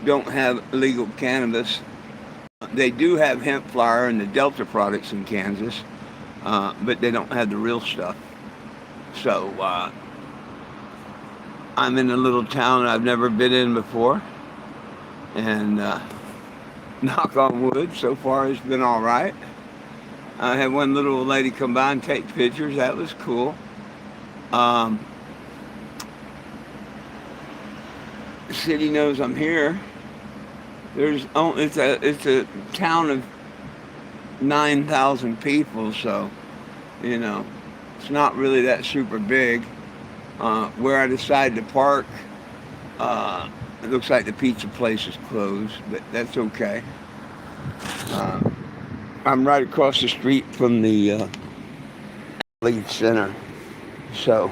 don't have legal cannabis. They do have hemp flower and the Delta products in Kansas, but they don't have the real stuff. So I'm in a little town I've never been in before, and knock on wood, so far it's been all right. I had one little old lady come by and take pictures. That was cool. Um, the city knows I'm here. It's a town of 9,000 people, so you know it's not really that super big. Where I decided to park, it looks like the pizza place is closed, but that's okay. Uh, I'm right across the street from the lead center, so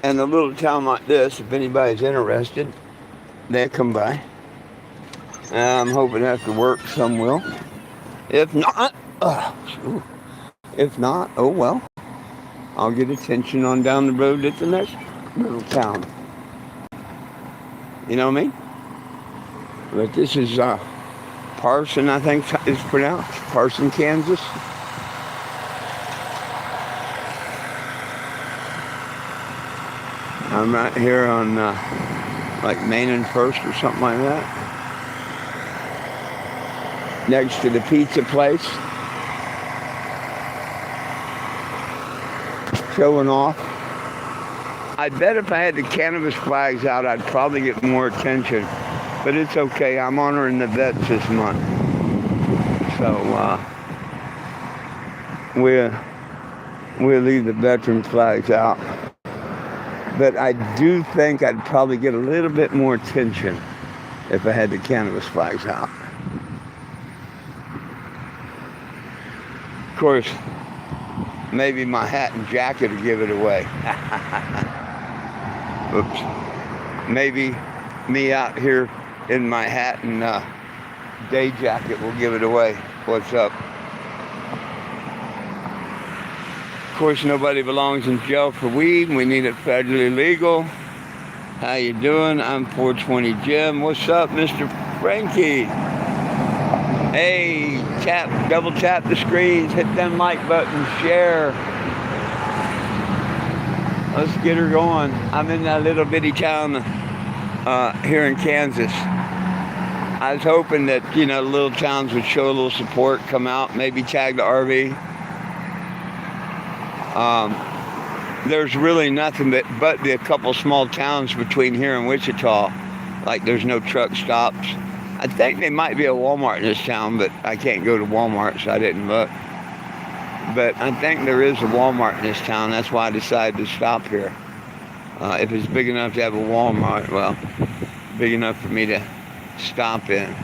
in a little town like this, if anybody's interested, they come by. I'm hoping after work some will. If not, if not, oh well. I'll get attention on down the road at the next little town. You know what I mean? But this is Parsons, I think it's pronounced. Parsons, Kansas. I'm right here on like Main and First or something like that. Next to the pizza place. Showing off. I bet if I had the cannabis flags out, I'd probably get more attention. But it's okay. I'm honoring the vets this month. So we'll leave the veteran flags out. But I do think I'd probably get a little bit more attention if I had the cannabis flags out. Of course, maybe my hat and jacket will give it away. Oops. Maybe me out here in my hat and day jacket will give it away. What's up? Of course, nobody belongs in jail for weed. We need it federally legal. How you doing? I'm 420 Jim. What's up, Mr. Frankie? Hey, double tap the screens, hit them like buttons, share. Let's get her going. I'm in that little bitty town here in Kansas. I was hoping that, little towns would show a little support, come out, maybe tag the RV. There's really nothing but a couple small towns between here and Wichita. Like there's no truck stops. I think there might be a Walmart in this town, but I can't go to Walmart, so I didn't look. But I think there is a Walmart in this town. That's why I decided to stop here. If it's big enough to have a Walmart, well, big enough for me to stop in.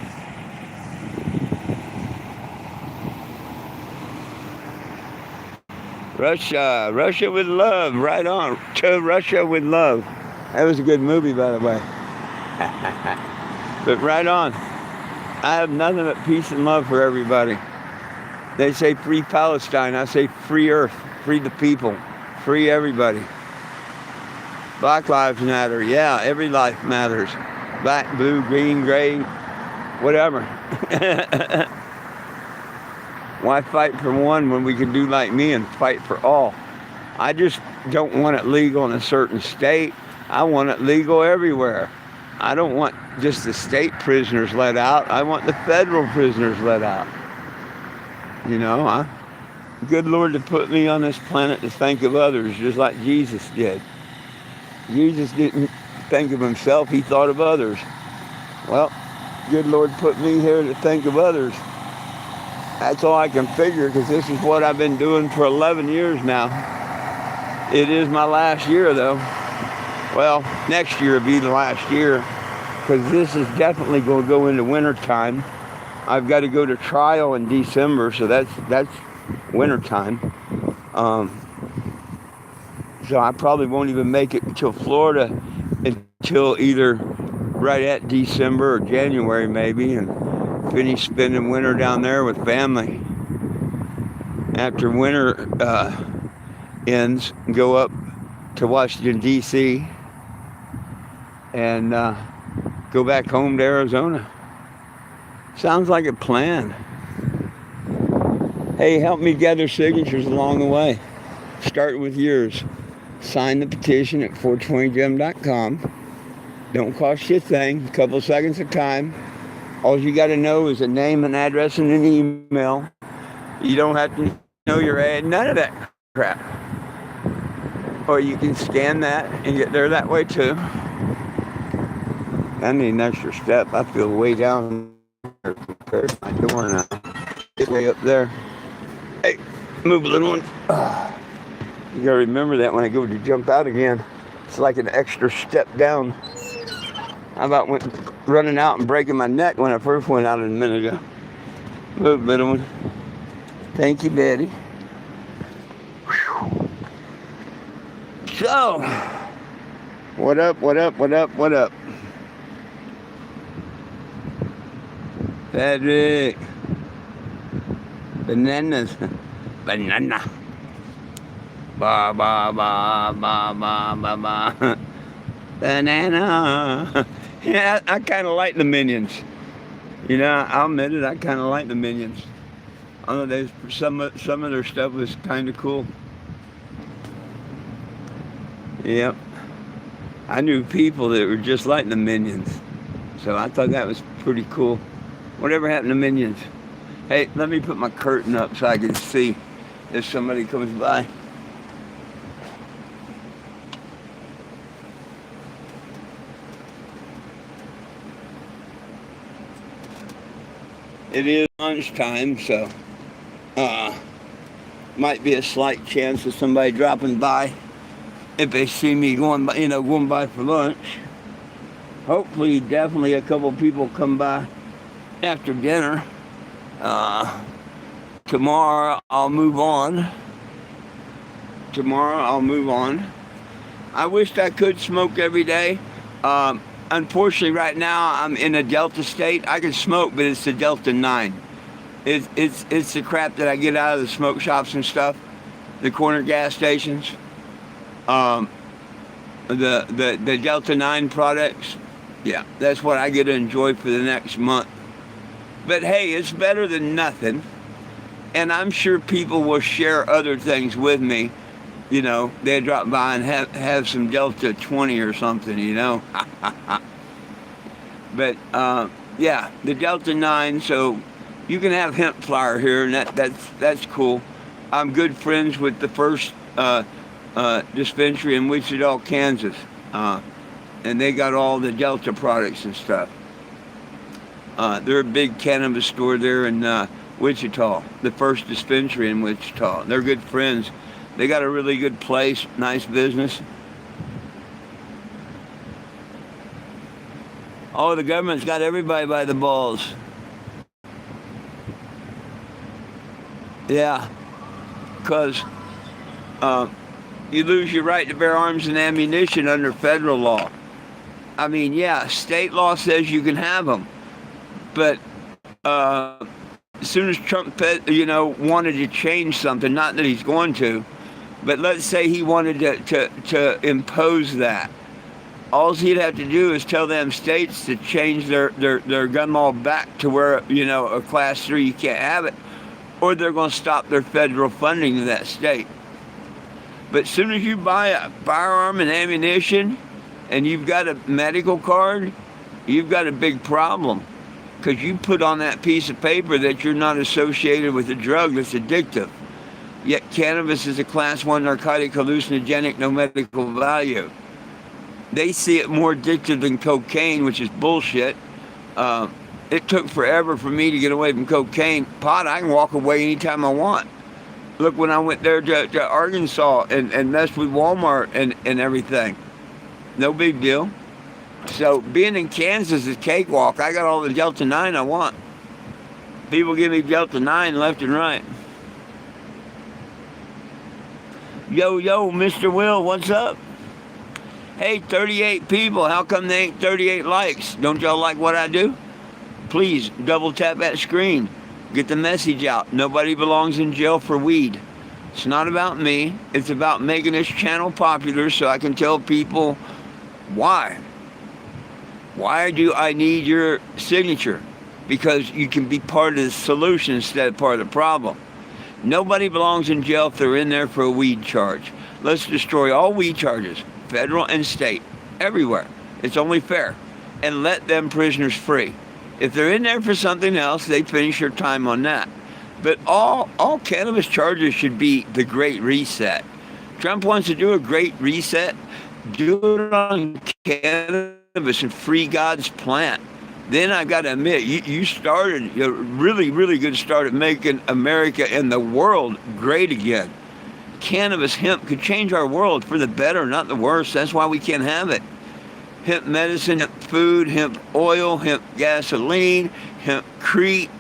Russia with love, right on. To Russia with love. That was a good movie, by the way. But right on. I have nothing but peace and love for everybody. They say free Palestine. I say free earth, free the people, free everybody. Black lives matter. Yeah, every life matters. Black, blue, green, gray, whatever. Why fight for one when we can do like me and fight for all? I just don't want it legal in a certain state. I want it legal everywhere. I don't want just the state prisoners let out. I want the federal prisoners let out. Good Lord to put me on this planet to think of others, just like Jesus did. Jesus didn't think of himself, he thought of others. Well, good Lord put me here to think of others. That's all I can figure, because this is what I've been doing for 11 years now. It is my last year, though. Well, next year will be the last year, because this is definitely going to go into winter time. I've got to go to trial in December, so that's winter time. So I probably won't even make it until Florida until either right at December or January maybe, and finish spending winter down there with family. After winter ends, go up to Washington, D.C., and go back home to Arizona. Sounds like a plan. Hey, help me gather signatures along the way. Start with yours. Sign the petition at 420gem.com. Don't cost you a thing. A couple seconds of time. All you got to know is a name, an address, and an email. You don't have to know your ad. None of that crap. Or you can scan that and get there that way too. I need an extra step. I feel way down there compared to my door now. Get way up there. Hey, move a little one. You gotta remember that when I go to jump out again. It's like an extra step down. How about running out and breaking my neck when I first went out a minute ago? Move, little one. Thank you, Betty. Whew. So, what up? Patrick. Bananas. Banana. Ba ba ba ba ba ba ba. Banana. Yeah, I kind of like the Minions. You know, I'll admit it. I kind of like the Minions. I don't know. Some of their stuff was kind of cool. Yep. I knew people that were just like the Minions, so I thought that was pretty cool. Whatever happened to Minions? Hey, let me put my curtain up so I can see if somebody comes by. It is lunchtime, so might be a slight chance of somebody dropping by if they see me going by for lunch. Hopefully, definitely a couple people come by after dinner. Tomorrow I'll move on. I wished I could smoke every day. Unfortunately, right now I'm in a Delta state. I can smoke, but it's the Delta 9. It's the crap that I get out of the smoke shops and stuff, the corner gas stations. The Delta 9 products. Yeah, that's what I get to enjoy for the next month. But hey, it's better than nothing. And I'm sure people will share other things with me. You know, they drop by and have some Delta 20 or something, you know. But yeah, the Delta 9, so you can have hemp flower here, and that's cool. I'm good friends with the first dispensary in Wichita, Kansas. And they got all the Delta products and stuff. They're a big cannabis store there in Wichita, the first dispensary in Wichita. They're good friends. They got a really good place, nice business. Oh, the government's got everybody by the balls. Yeah, because you lose your right to bear arms and ammunition under federal law. I mean, yeah, state law says you can have them, but as soon as Trump, wanted to change something, not that he's going to, but let's say he wanted to impose that, all he'd have to do is tell them states to change their gun law back to where, a class 3, you can't have it, or they're going to stop their federal funding to that state. But as soon as you buy a firearm and ammunition and you've got a medical card, you've got a big problem, because you put on that piece of paper that you're not associated with a drug that's addictive. Yet cannabis is a class 1 narcotic, hallucinogenic, no medical value. They see it more addictive than cocaine, which is bullshit. It took forever for me to get away from cocaine. Pot, I can walk away anytime I want. Look, when I went there to Arkansas and messed with Walmart and everything. No big deal. So being in Kansas is cakewalk. I got all the Delta 9 I want. People give me Delta 9 left and right. Yo, Mr. Will, what's up? Hey, 38 people. How come they ain't 38 likes? Don't y'all like what I do? Please, double tap that screen. Get the message out. Nobody belongs in jail for weed. It's not about me. It's about making this channel popular so I can tell people why. Why do I need your signature? Because you can be part of the solution instead of part of the problem. Nobody belongs in jail if they're in there for a weed charge. Let's destroy all weed charges, federal and state, everywhere. It's only fair. And let them prisoners free. If they're in there for something else, they finish their time on that. But all cannabis charges should be the Great Reset. Trump wants to do a Great Reset. Do it on cannabis and free God's plant. Then I got to admit, you started a really, really good start at making America and the world great again. Cannabis, hemp could change our world for the better, not the worse. That's why we can't have it. Hemp medicine, hemp food, hemp oil, hemp gasoline, hemp crete,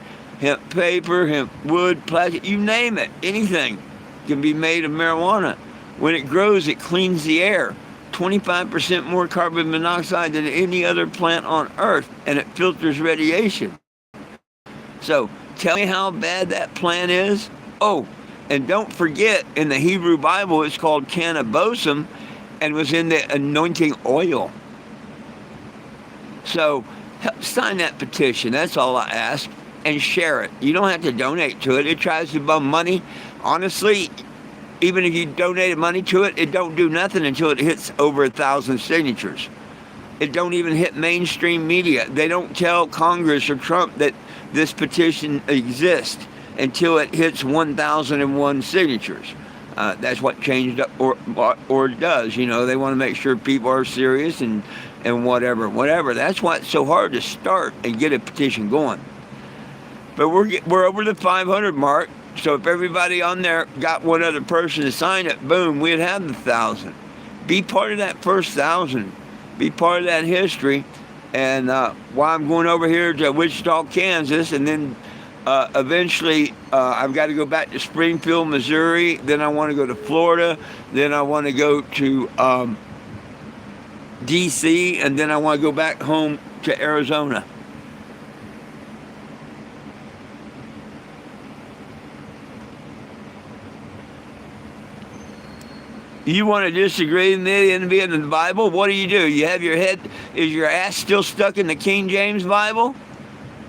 hemp paper, hemp wood, plastic, you name it. Anything can be made of marijuana. When it grows, it cleans the air. 25% more carbon monoxide than any other plant on Earth, and it filters radiation. So tell me how bad that plant is. Oh, and don't forget, in the Hebrew Bible, it's called cannabis, and was in the anointing oil. So sign that petition. That's all I ask. And share it. You don't have to donate to it. It tries to bum money. Honestly, even if you donated money to it, it don't do nothing until it hits over 1,000 signatures. It don't even hit mainstream media. They don't tell Congress or Trump that this petition exists until it hits 1,001 signatures. That's what changed or does. You know, they want to make sure people are serious and whatever. That's why it's so hard to start and get a petition going. But we're over the 500 mark. So if everybody on there got one other person to sign it, boom, we'd have the 1,000. Be part of that first 1,000. Be part of that history. And while I'm going over here to Wichita, Kansas, and then eventually I've got to go back to Springfield, Missouri. Then I want to go to Florida. Then I want to go to D.C. And then I want to go back home to Arizona. You want to disagree with me and be in the Bible? What do? You have your head, is your ass still stuck in the King James Bible?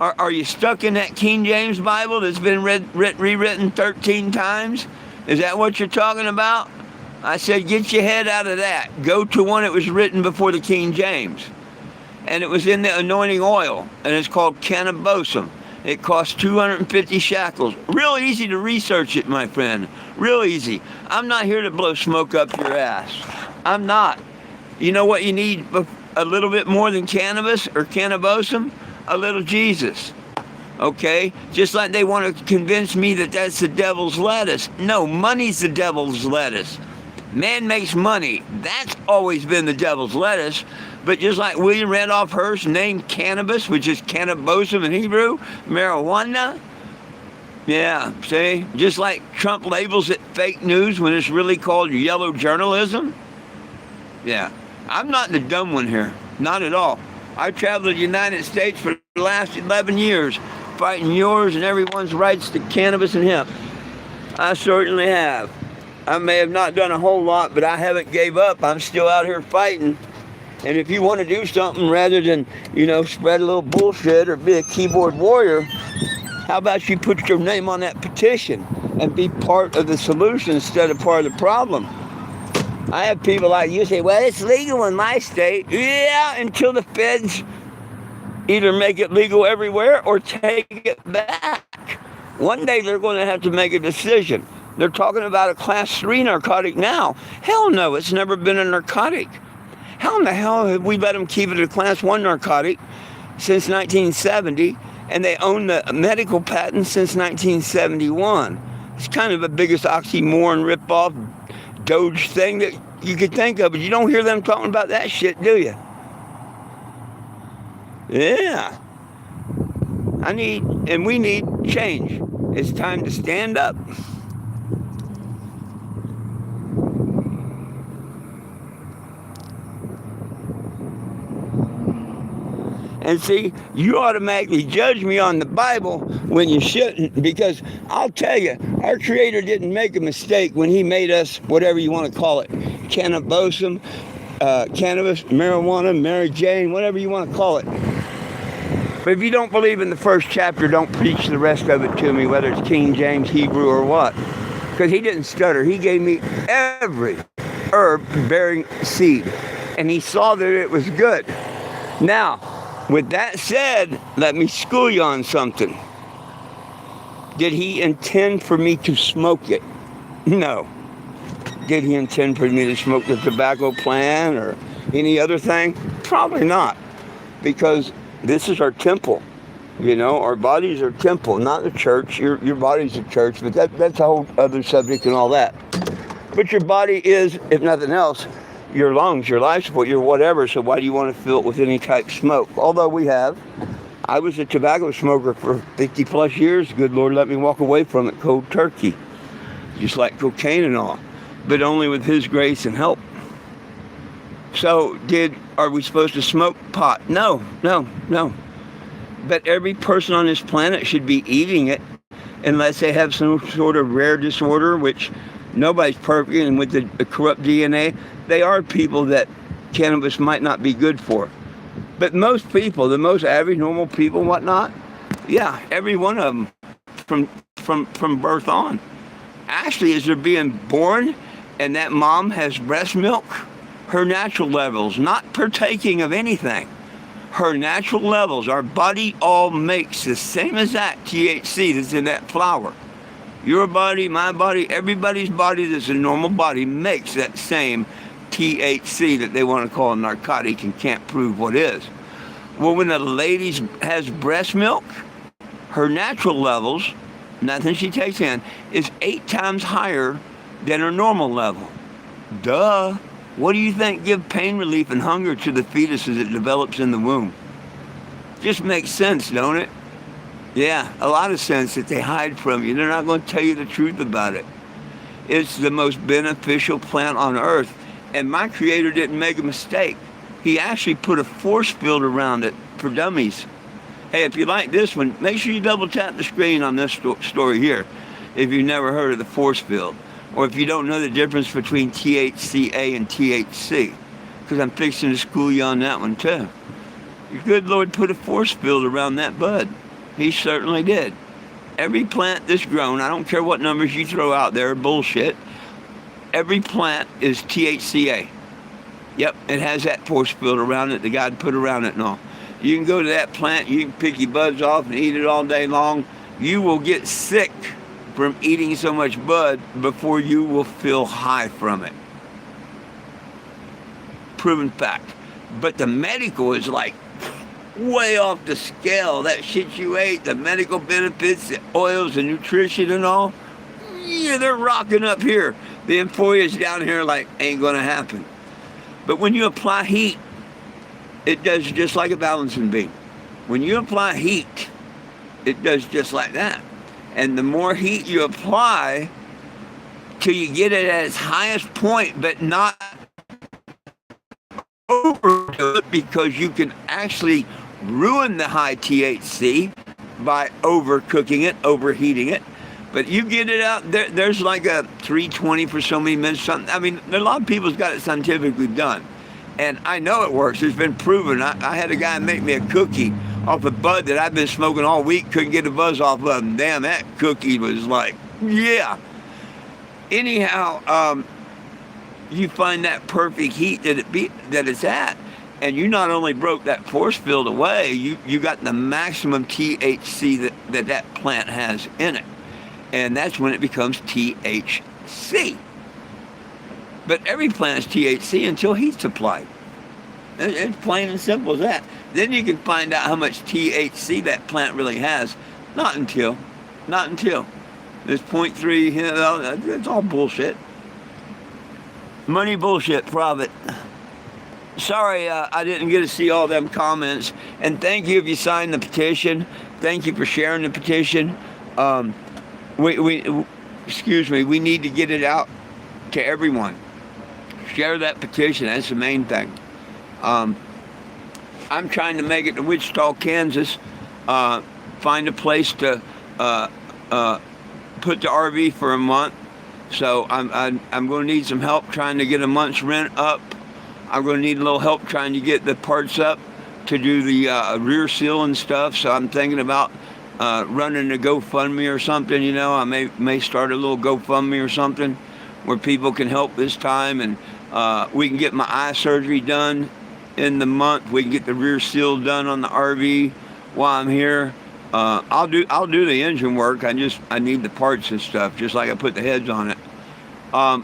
Are you stuck in that King James Bible that's been rewritten 13 times? Is that what you're talking about? I said, get your head out of that. Go to one that was written before the King James. And it was in the anointing oil, and it's called cannabis. It costs 250 shekels. Real easy to research it, my friend. Real easy. I'm not here to blow smoke up your ass. I'm not. You know what you need a little bit more than cannabis or cannabis? A little Jesus. Okay? Just like they want to convince me that that's the devil's lettuce. No, money's the devil's lettuce. Man makes money. That's always been the devil's lettuce. But just like William Randolph Hearst named cannabis, which is cannabis in Hebrew, marijuana. Yeah, see? Just like Trump labels it fake news when it's really called yellow journalism. Yeah. I'm not the dumb one here. Not at all. I traveled the United States for the last 11 years, fighting yours and everyone's rights to cannabis and hemp. I certainly have. I may have not done a whole lot, but I haven't gave up. I'm still out here fighting. And if you want to do something rather than, spread a little bullshit or be a keyboard warrior, how about you put your name on that petition and be part of the solution instead of part of the problem? I have people like you say, well, it's legal in my state. Yeah, until the feds either make it legal everywhere or take it back. One day they're going to have to make a decision. They're talking about a class 3 narcotic now. Hell no, it's never been a narcotic. How in the hell have we let them keep it a class 1 narcotic since 1970, and they own the medical patent since 1971? It's kind of the biggest oxymoron rip-off Doge thing that you could think of, but you don't hear them talking about that shit, do you? Yeah. We need change. It's time to stand up. And see, you automatically judge me on the Bible when you shouldn't, because I'll tell you, our Creator didn't make a mistake when He made us, whatever you want to call it, cannabis, cannabis, marijuana, Mary Jane, whatever you want to call it. But if you don't believe in the first chapter, don't preach the rest of it to me, whether it's King James, Hebrew, or what. Because he didn't stutter. He gave me every herb bearing seed. And he saw that it was good. Now, with that said, let me school you on something. Did he intend for me to smoke it? No. Did he intend for me to smoke the tobacco plant or any other thing? Probably not. Because this is our temple. You know, our bodies are temple, not the church. Your body's a church, but that's a whole other subject and all that. But your body is, if nothing else, your lungs, your life support, your whatever. So why do you want to fill it with any type of smoke? Although I was a tobacco smoker for 50 plus years. Good Lord, let me walk away from it cold turkey. Just like cocaine and all. But only with His grace and help. So are we supposed to smoke pot? No. But every person on this planet should be eating it unless they have some sort of rare disorder, which nobody's perfect, and with the corrupt DNA, they are people that cannabis might not be good for. But most people, the most average, normal people, whatnot, yeah, every one of them from birth on. Actually, as they're being born and that mom has breast milk, her natural levels, not partaking of anything, her natural levels, our body all makes the same as that THC that's in that flower. Your body, my body, everybody's body that's a normal body makes that same THC that they want to call a narcotic and can't prove what is. Well, when a lady has breast milk, her natural levels, nothing she takes in, is 8 times higher than her normal level. Duh. What do you think gives pain relief and hunger to the fetus as it develops in the womb? Just makes sense, don't it? Yeah, a lot of sense that they hide from you. They're not going to tell you the truth about it. It's the most beneficial plant on earth. And my Creator didn't make a mistake. He actually put a force field around it for dummies. Hey, if you like this one, make sure you double tap the screen on this story here if you've never heard of the force field. Or if you don't know the difference between THCA and THC, because I'm fixing to school you on that one too. Your good Lord put a force field around that bud. He certainly did. Every plant that's grown, I don't care what numbers you throw out there, bullshit. Every plant is THCA. Yep, it has that force field around it that God put around it and all. You can go to that plant, you can pick your buds off and eat it all day long. You will get sick from eating so much bud before you will feel high from it. Proven fact. But the medical is like way off the scale. That shit you ate, the medical benefits, the oils, the nutrition and all, yeah, they're rocking up here. The employers down here like, ain't gonna happen. But when you apply heat, it does just like a balancing beam. When you apply heat, it does just like that. And the more heat you apply till you get it at its highest point, but not overdo it, because you can actually ruin the high THC by overcooking it, overheating it. But you get it out, there's like a 320 for so many minutes, something. I mean, a lot of people's got it scientifically done. And I know it works. It's been proven. I had a guy make me a cookie off a bud that I've been smoking all week, couldn't get a buzz off of him. Damn, that cookie was like, yeah. Anyhow, you find that perfect heat that it's at, and you not only broke that force field away, you got the maximum THC that plant has in it. And that's when it becomes THC. But every plant is THC until heat's applied. It's plain and simple as that. Then you can find out how much THC that plant really has. Not until. There's 0.3, you know, it's all bullshit. Money, bullshit, profit. Sorry, I didn't get to see all them comments. And thank you if you signed the petition. Thank you for sharing the petition. We need to get it out to everyone. Share that petition. That's the main thing. I'm trying to make it to Wichita, Kansas. Find a place to put the RV for a month. So I'm going to need some help trying to get a month's rent up. I'm going to need a little help trying to get the parts up to do the rear seal and stuff. So I'm thinking about running a GoFundMe or something. I may start a little GoFundMe or something where people can help this time, and we can get my eye surgery done in the month. We can get the rear seal done on the RV while I'm here. I'll do the engine work. I need the parts and stuff, just like I put the heads on it.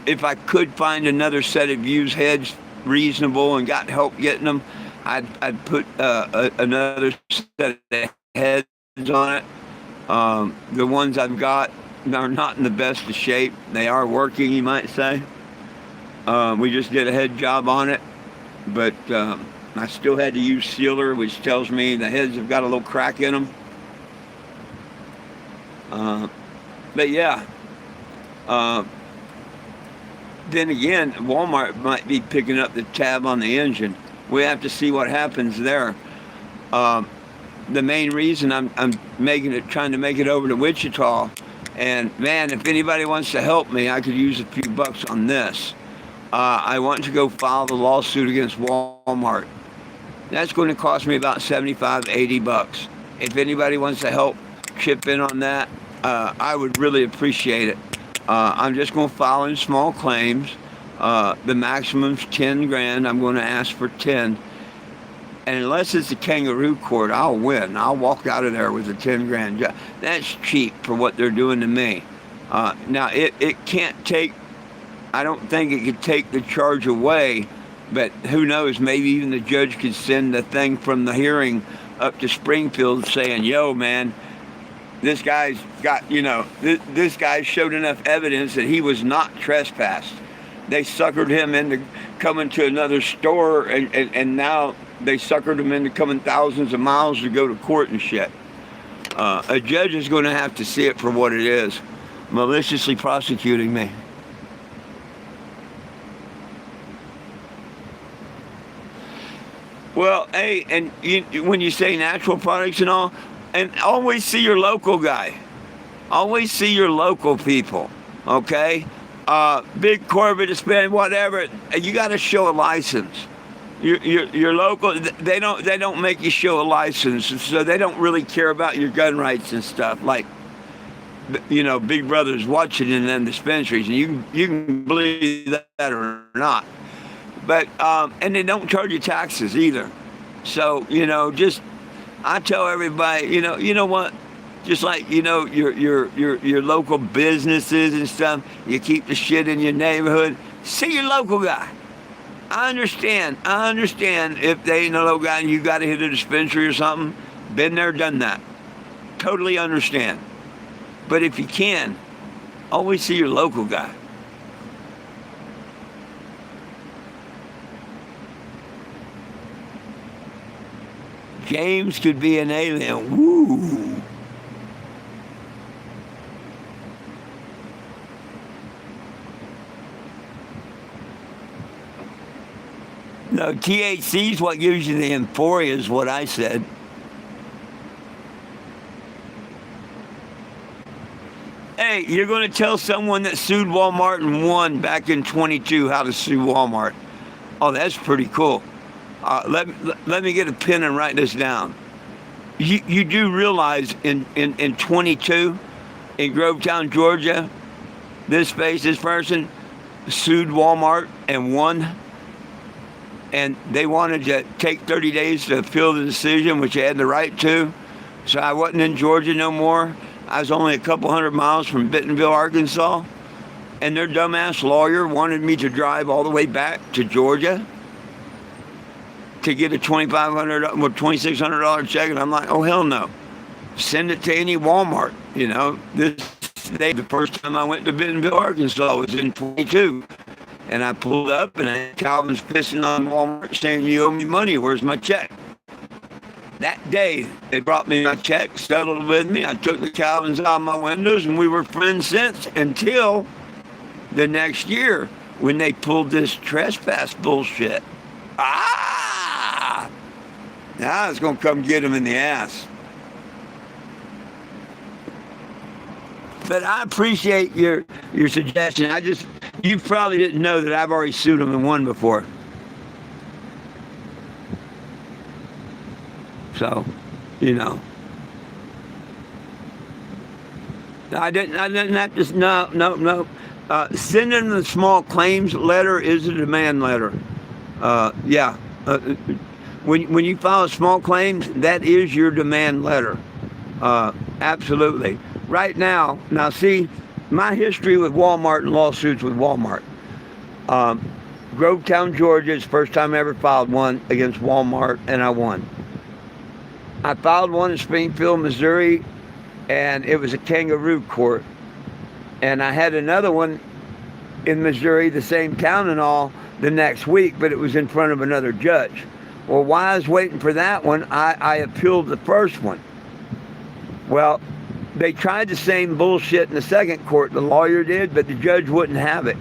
If I could find another set of used heads reasonable and got help getting them, I'd put another set of heads on it. The ones I've got are not in the best of shape. They are working, you might say. We just did a head job on it, but I still had to use sealer, which tells me the heads have got a little crack in them. But yeah. Then again, Walmart might be picking up the tab on the engine. We have to see what happens there. The main reason I'm trying to make it over to Wichita, and man, if anybody wants to help me, I could use a few bucks on this. I want to go file the lawsuit against Walmart. That's going to cost me about $75-80. If anybody wants to help chip in on that, I would really appreciate it. I'm just going to file in small claims. The maximum's $10,000. I'm going to ask for 10. And unless it's a kangaroo court, I'll win. I'll walk out of there with a $10,000. That's cheap for what they're doing to me. Now, it can't take, I don't think it could take the charge away, but who knows, maybe even the judge could send the thing from the hearing up to Springfield saying, yo, man, this guy's got, this guy showed enough evidence that he was not trespassed. They suckered him into coming to another store, and now they suckered him into coming thousands of miles to go to court and shit. A judge is going to have to see it for what it is, maliciously prosecuting me. Well, hey, and when you say natural products and all, and always see your local guy. Always see your local people, okay? Big corporate, spend whatever. You got to show a license. Your local, they don't make you show a license, so they don't really care about your gun rights and stuff. Like, Big Brother's watching in them dispensaries, and you can believe that or not. But and they don't charge you taxes either. So just I tell everybody, you know what? Just like your local businesses and stuff, you keep the shit in your neighborhood. See your local guy. I understand if they ain't a local guy and you got to hit a dispensary or something. Been there, done that. Totally understand. But if you can, always see your local guy. James could be an alien. Woo! No, THC is what gives you the euphoria, is what I said. Hey, you're going to tell someone that sued Walmart and won back in 22 how to sue Walmart. Oh, that's pretty cool. Let me get a pen and write this down. You do realize in 22 in Grovetown, Georgia, this person sued Walmart and won, and they wanted to take 30 days to appeal the decision, which they had the right to. So I wasn't in Georgia no more. I was only a couple hundred miles from Bentonville, Arkansas, and their dumbass lawyer wanted me to drive all the way back to Georgia to get a $2,500 or $2,600 check, and I'm like, oh hell no, send it to any Walmart. This day, the first time I went to Bentonville, Arkansas was in 22, and I pulled up, and Calvin's pissing on Walmart saying, you owe me money, where's my check? That day, they brought me my check, settled with me. I took the Calvins out of my windows, and we were friends since until the next year when they pulled this trespass bullshit. Now it's going to come get him in the ass. But I appreciate your suggestion. You probably didn't know that I've already sued him and won before. So, you know, I didn't have to. No. Sending the small claims letter is a demand letter. Yeah. When you file a small claims, that is your demand letter. Absolutely. Right now, see, my history with Walmart and lawsuits with Walmart. Grovetown, Georgia is the first time I ever filed one against Walmart, and I won. I filed one in Springfield, Missouri, and it was a kangaroo court. And I had another one in Missouri, the same town and all, the next week, but it was in front of another judge. Well, while I was waiting for that one, I appealed the first one. Well, they tried the same bullshit in the second court, the lawyer did, but the judge wouldn't have it.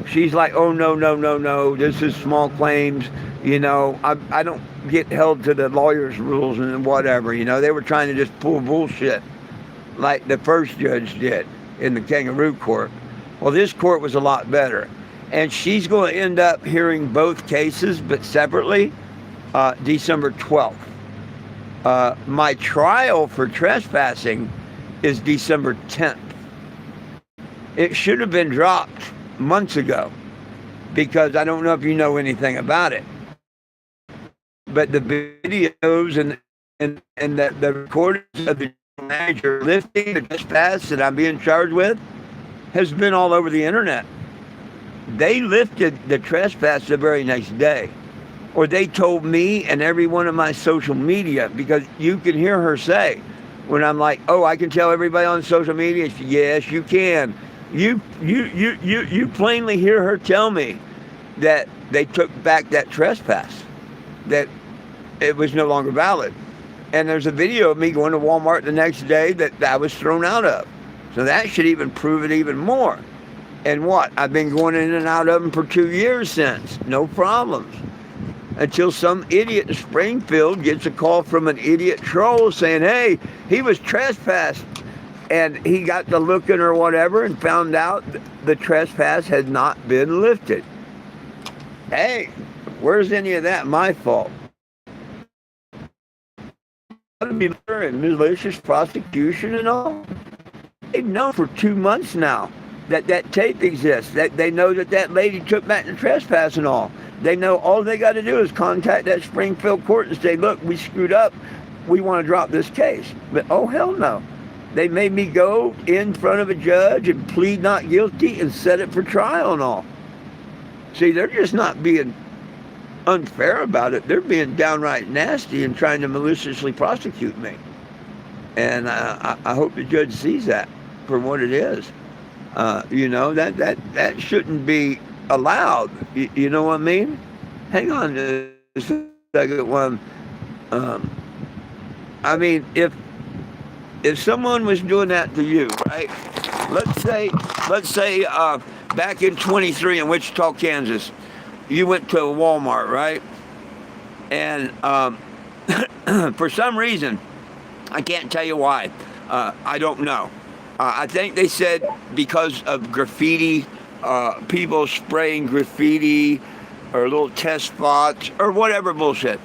She's like, oh, no, this is small claims. You know, I don't get held to the lawyer's rules and whatever. You know, they were trying to just pull bullshit like the first judge did in the kangaroo court. Well, this court was a lot better. And she's going to end up hearing both cases, but separately, December 12th. My trial for trespassing is December 10th. It should have been dropped months ago, because I don't know if you know anything about it, but the videos and the recordings of the manager lifting the trespass that I'm being charged with has been all over the internet. They lifted the trespass the very next day, or they told me and every one of my social media, because you can hear her say, when I'm like, oh, I can tell everybody on social media, she, yes, you can. You plainly hear her tell me that they took back that trespass, that it was no longer valid. And there's a video of me going to Walmart the next day that I was thrown out of. So that should even prove it even more. And what? I've been going in and out of them for 2 years since. No problems. Until some idiot in Springfield gets a call from an idiot troll saying, hey, he was trespassed. And he got to looking or whatever and found out the trespass had not been lifted. Hey, where's any of that my fault? To be in malicious prosecution and all. They've known for 2 months now that tape exists. That they know that lady took back the trespass and all. They know all they got to do is contact that Springfield court and say, look, we screwed up. We want to drop this case. But oh, hell no. They made me go in front of a judge and plead not guilty and set it for trial and all. See, they're just not being unfair about it. They're being downright nasty and trying to maliciously prosecute me. And I hope the judge sees that for what it is. You know, that shouldn't be allowed. You know what I mean? Hang on a second one. I mean, if someone was doing that to you, right? Let's say back in 23 in Wichita, Kansas, you went to a Walmart, right? And for some reason, I can't tell you why. I don't know. I think they said because of graffiti, people spraying graffiti or little test spots or whatever bullshit,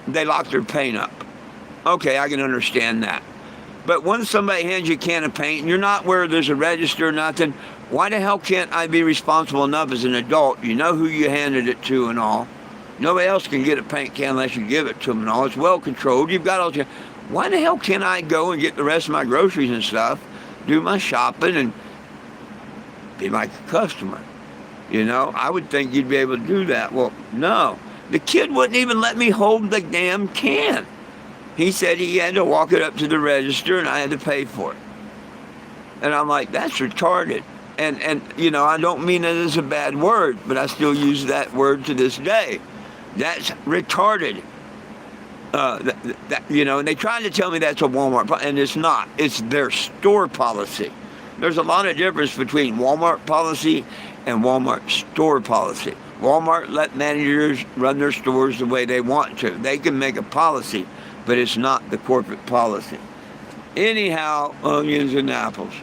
they locked their paint up. Okay, I can understand that. But when somebody hands you a can of paint and you're not where there's a register or nothing, why the hell can't I be responsible enough as an adult? You know who you handed it to and all. Nobody else can get a paint can unless you give it to them and all. It's well controlled. You've got all your... Why the hell can't I go and get the rest of my groceries and stuff, do my shopping, and be like a customer? You know, I would think you'd be able to do that. Well, no. The kid wouldn't even let me hold the damn can. He said he had to walk it up to the register and I had to pay for it. And I'm like, that's retarded. And you know, I don't mean it as a bad word, but I still use that word to this day. That's retarded. You know, and they tried to tell me that's a Walmart, and it's not. It's their store policy. There's a lot of difference between Walmart policy and Walmart store policy. Walmart let managers run their stores the way they want to. They can make a policy, but it's not the corporate policy. Anyhow, onions and apples.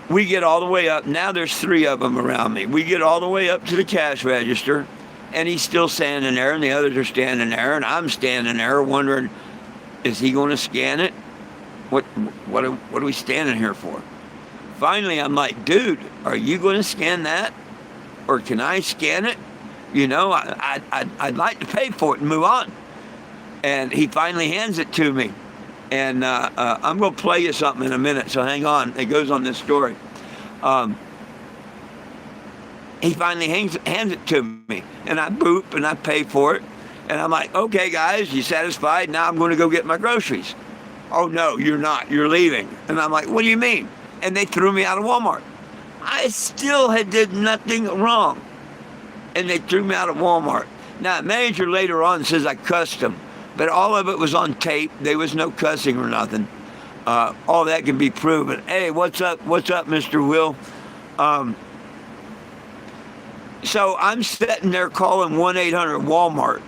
We get all the way up. Now there's 3 of them around me. We get all the way up to the cash register. And he's still standing there, and the others are standing there, and I'm standing there wondering, is he going to scan it? What are we standing here for? Finally, I'm like, dude, are you going to scan that? Or can I scan it? You know, I'd like to pay for it and move on. And he finally hands it to me. And I'm going to play you something in a minute, so hang on. It goes on this story. He finally hands it to me. And I boop, and I pay for it. And I'm like, okay, guys, you satisfied? Now I'm going to go get my groceries. Oh, no, you're not. You're leaving. And I'm like, what do you mean? And they threw me out of Walmart. I still did nothing wrong. And they threw me out of Walmart. Now, the manager later on says I cussed him. But all of it was on tape. There was no cussing or nothing. All that can be proven. Hey, what's up? What's up, Mr. Will? So I'm sitting there calling 1-800-Walmart.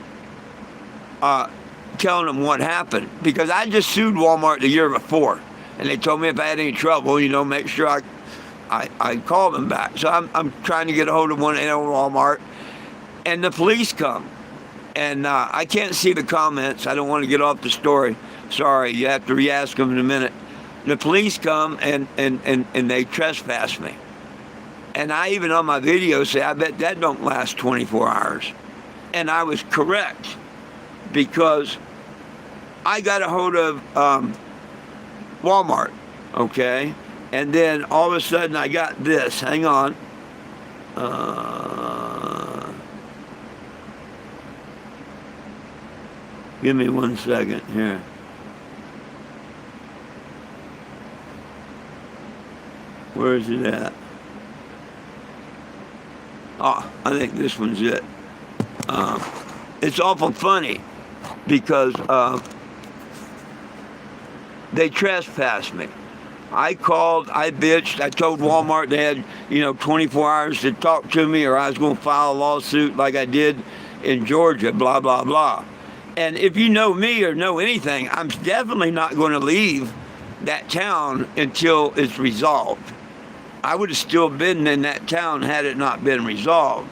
Telling them what happened, because I just sued Walmart the year before, and they told me if I had any trouble, you know, make sure I call them back. So I'm trying to get a hold of 1-800-Walmart, and the police come, and I can't see the comments. I don't want to get off the story. Sorry, you have to re-ask them in a minute. The police come and they trespass me, and I even on my video say, I bet that don't last 24 hours, and I was correct. Because I got a hold of Walmart, okay? And then all of a sudden I got this. Hang on. Give me 1 second here. Where is it at? Oh, I think this one's it. It's awful funny. Because they trespassed me. I called, I bitched, I told Walmart they had, 24 hours to talk to me or I was going to file a lawsuit like I did in Georgia, blah, blah, blah. And if you know me or know anything, I'm definitely not going to leave that town until it's resolved. I would have still been in that town had it not been resolved.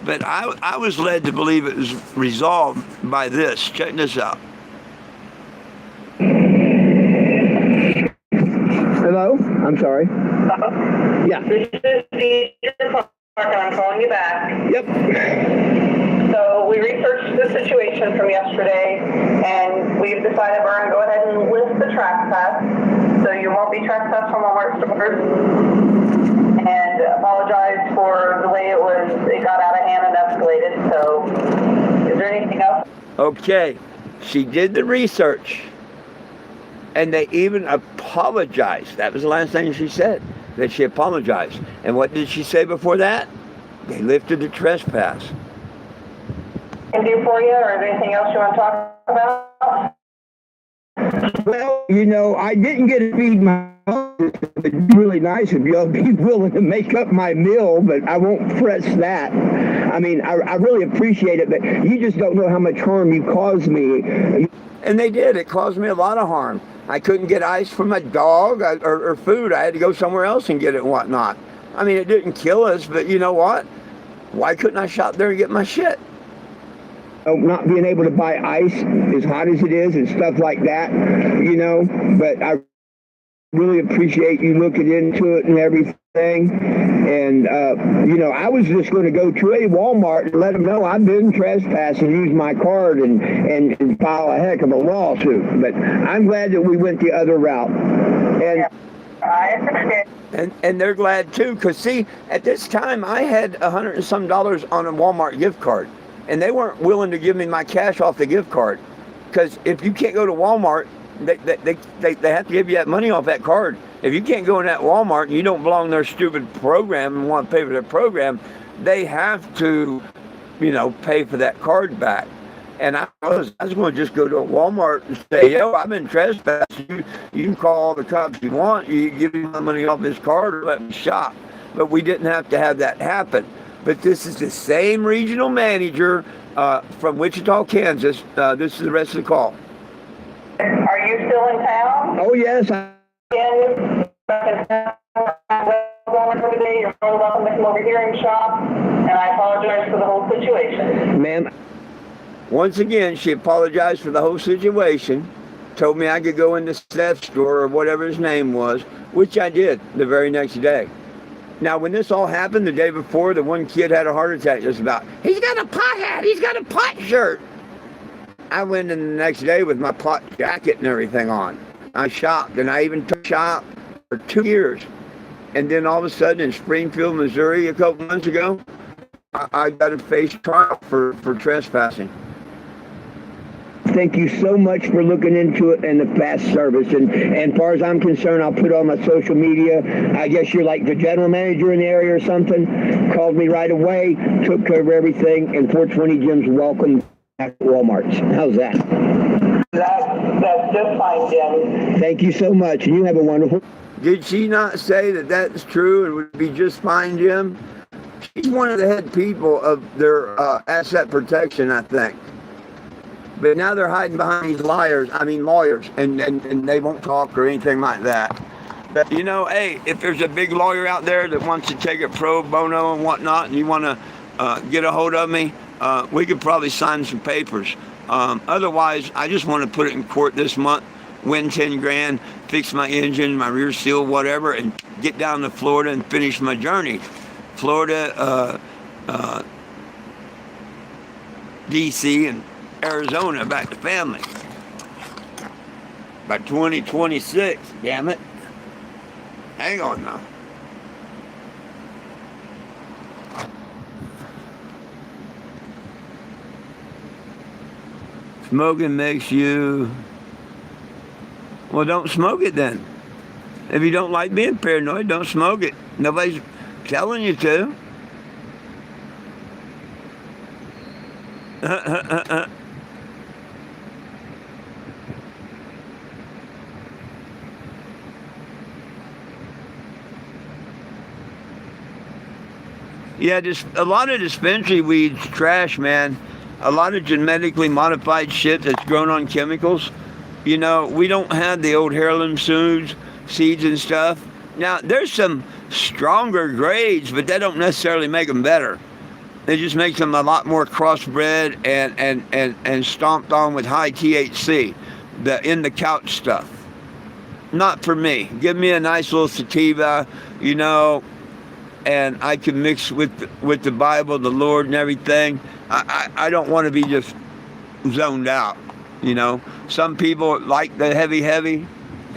But I was led to believe it was resolved by this. Check this out. Hello? I'm sorry. Yeah. This is the Park, and I'm calling you back. Yep. So we researched the situation from yesterday, and we've decided we're going to go ahead and lift the trespass. So you won't be trespassed from Walmart stores. And apologize for the way it got out of hand and escalated. So is there anything else? Okay, she did the research, and they even apologized. That was the last thing she said, that she apologized. And what did she say before that? They lifted the trespass. Can do for you, or is there anything else you want to talk about? Well, I didn't get to feed my husband. It's really nice of you to be willing to make up my meal, but I won't press that. I mean, I really appreciate it, but you just don't know how much harm you caused me. And they did. It caused me a lot of harm. I couldn't get ice for my dog or food. I had to go somewhere else and get it and whatnot. I mean, it didn't kill us, but you know what? Why couldn't I shop there and get my shit? Not being able to buy ice as hot as it is and stuff like that, but I really appreciate you looking into it and everything. And, I was just going to go to a Walmart and let them know I've been trespassed and use my card and file a heck of a lawsuit. But I'm glad that we went the other route. And I appreciate. And they're glad too, because see, at this time I had $100 and some on a Walmart gift card. And they weren't willing to give me my cash off the gift card. Because if you can't go to Walmart, they have to give you that money off that card. If you can't go in that Walmart and you don't belong in their stupid program and want to pay for their program, they have to, pay for that card back. And I was going to just go to a Walmart and say, yo, I've been trespassed. You can call all the cops you want. You give me my money off this card or let me shop. But we didn't have to have that happen. But this is the same regional manager from Wichita, Kansas. This is the rest of the call. Are you still in town? oh yes, Walmart today, you're more than welcome to come over here and shop. And I apologize for the whole situation. Ma'am, Once again, she apologized for the whole situation, told me I could go in the Seth store or whatever his name was, which I did the very next day. Now, when this all happened the day before, the one kid had a heart attack just about. He's got a pot hat. He's got a pot shirt. I went in the next day with my pot jacket and everything on. I shopped, and I even took shop for 2 years. And then all of a sudden in Springfield, Missouri, a couple months ago, I got to face trial for trespassing. thank you so much for looking into it and the fast service. And as far as I'm concerned, I'll put it on my social media. I guess you're like the general manager in the area or something. Called me right away, took care of everything, and 420 Jim's welcome at Walmart's. How's that? That's just fine, Jim. Thank you so much, and you have a wonderful... Did she not say that that's true and would be just fine, Jim? She's one of the head people of their asset protection, I think. But now they're hiding behind these lawyers, and they won't talk or anything like that. But, you know, hey, if there's a big lawyer out there that wants to take it pro bono and whatnot, and you want to get a hold of me, we could probably sign some papers. Otherwise, I just want to put it in court this month, win 10 grand, fix my engine, my rear seal, whatever, and get down to Florida and finish my journey. Florida, D.C., and Arizona, back to family. By 2026, damn it. Hang on now. Smoking makes you... Well, don't smoke it then. If you don't like being paranoid, don't smoke it. Nobody's telling you to. Yeah, just a lot of dispensary weed's trash, man. A lot of genetically modified shit that's grown on chemicals. You know, we don't have the old heirloom seeds and stuff. Now, there's some stronger grades, but that don't necessarily make them better. It just makes them a lot more crossbred and stomped on with high THC, the in the couch stuff. Not for me. Give me a nice little sativa, you know, and I can mix with the Bible, the Lord, and everything. I don't want to be just zoned out, you know. Some people like the heavy.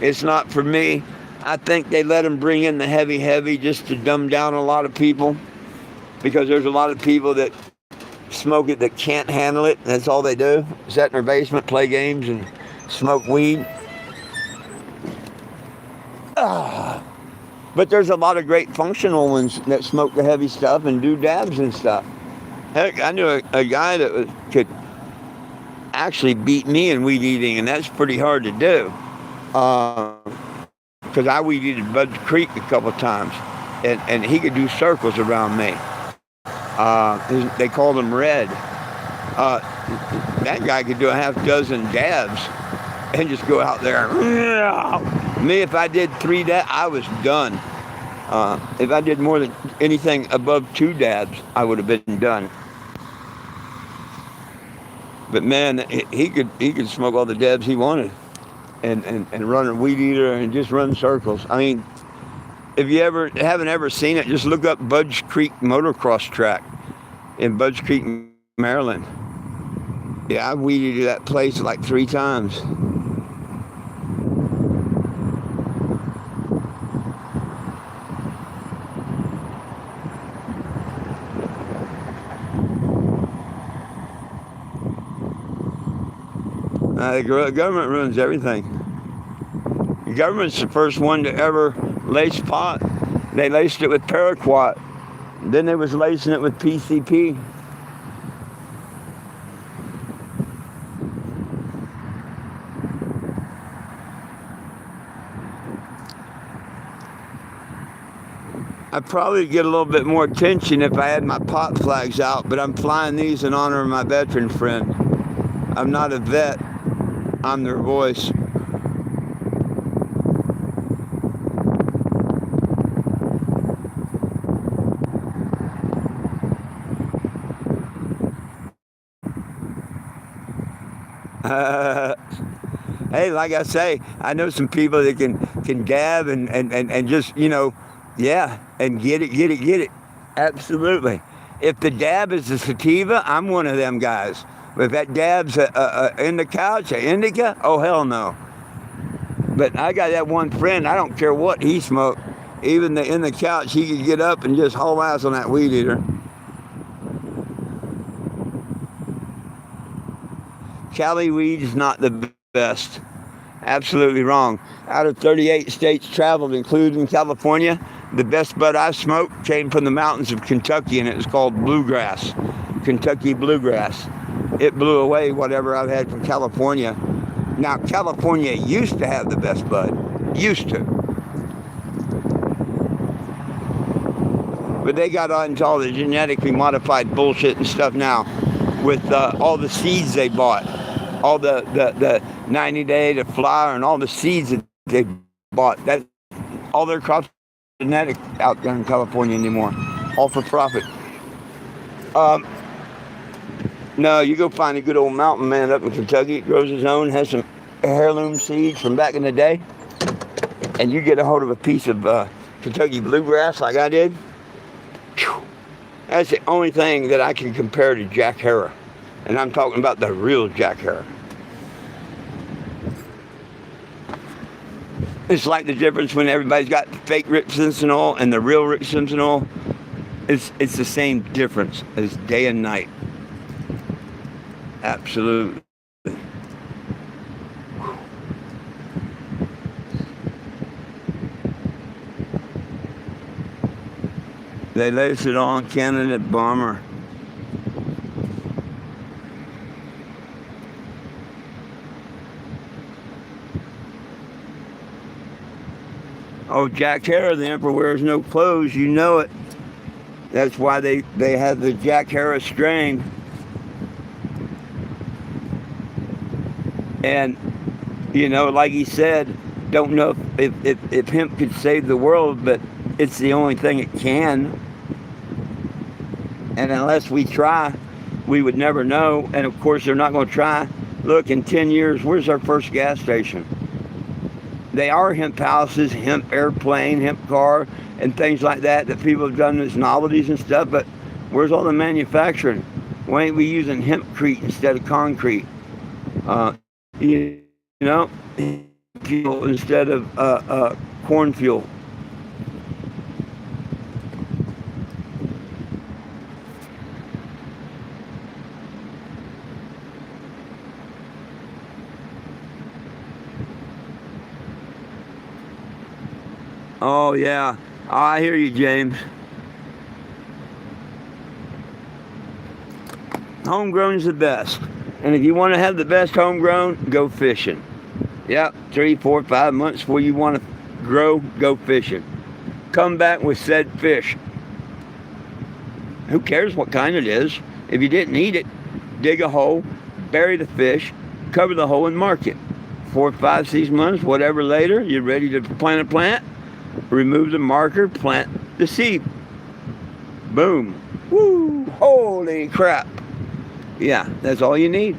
It's not for me. I think they let them bring in the heavy just to dumb down a lot of people, because there's a lot of people that smoke it that can't handle it. That's all they do. Sit in their basement, play games, and smoke weed. But there's a lot of great functional ones that smoke the heavy stuff and do dabs and stuff. Heck, I knew a guy that could actually beat me in weed eating, and that's pretty hard to do. Because I weed eated Bud's Creek a couple times, and he could do circles around me. They called him Red. That guy could do a half dozen dabs and just go out there. Me, if I did 3 dabs, I was done. If I did more than anything above 2 dabs, I would have been done. But man, he could smoke all the dabs he wanted, and run a weed eater and just run circles. I mean, if you haven't ever seen it, just look up Bud's Creek motocross track in Bud's Creek, Maryland. Yeah, I weed eated that place like 3 times. The government ruins everything. The government's the first one to ever lace pot. They laced it with paraquat. Then they was lacing it with PCP. I'd probably get a little bit more attention if I had my pot flags out, but I'm flying these in honor of my veteran friend. I'm not a vet. I'm their voice. Hey, like I say, I know some people that can dab and just, yeah, and get it. Absolutely. If the dab is a sativa, I'm one of them guys. But if that dab's in the couch, an indica, oh, hell no. But I got that one friend, I don't care what he smoked. Even in the couch, he could get up and just haul ass on that weed eater. Cali weed is not the best. Absolutely wrong. Out of 38 states traveled, including California, the best bud I smoked came from the mountains of Kentucky, and it was called bluegrass. Kentucky bluegrass. It blew away whatever I've had from California. Now, California used to have the best bud. Used to. But they got into all the genetically modified bullshit and stuff now with all the seeds they bought. All the 90-day to flower and all the seeds that they bought. That all their crops are genetic out there in California anymore. All for profit. No, you go find a good old mountain man up in Kentucky, grows his own, has some heirloom seeds from back in the day, and you get a hold of a piece of Kentucky bluegrass like I did. Whew, that's the only thing that I can compare to Jack Herer. And I'm talking about the real Jack Herer. It's like the difference when everybody's got fake Rick Simpson oil and the real Rick Simpson oil. It's the same difference as day and night. Absolutely. They lace it on, candidate bomber. Oh, Jack Herer, the emperor wears no clothes, you know it. That's why they have the Jack Herer strain. And, like he said, don't know if hemp could save the world, but it's the only thing it can. And unless we try, we would never know. And of course, they're not going to try. Look, in 10 years, where's our first gas station? They are hemp houses, hemp airplane, hemp car, and things like that people have done as novelties and stuff, but where's all the manufacturing? Why ain't we using hempcrete instead of concrete? Fuel instead of corn fuel. Oh, yeah. I hear you, James. Homegrown's the best. And if you want to have the best homegrown, go fishing. Yep, 3, 4, 5 months before you want to grow, go fishing. Come back with said fish. Who cares what kind it is? If you didn't eat it, dig a hole, bury the fish, cover the hole and mark it. 4, 5, 6 months, whatever later, you're ready to plant a plant. Remove the marker, plant the seed. Boom. Woo! Holy crap. Yeah, that's all you need.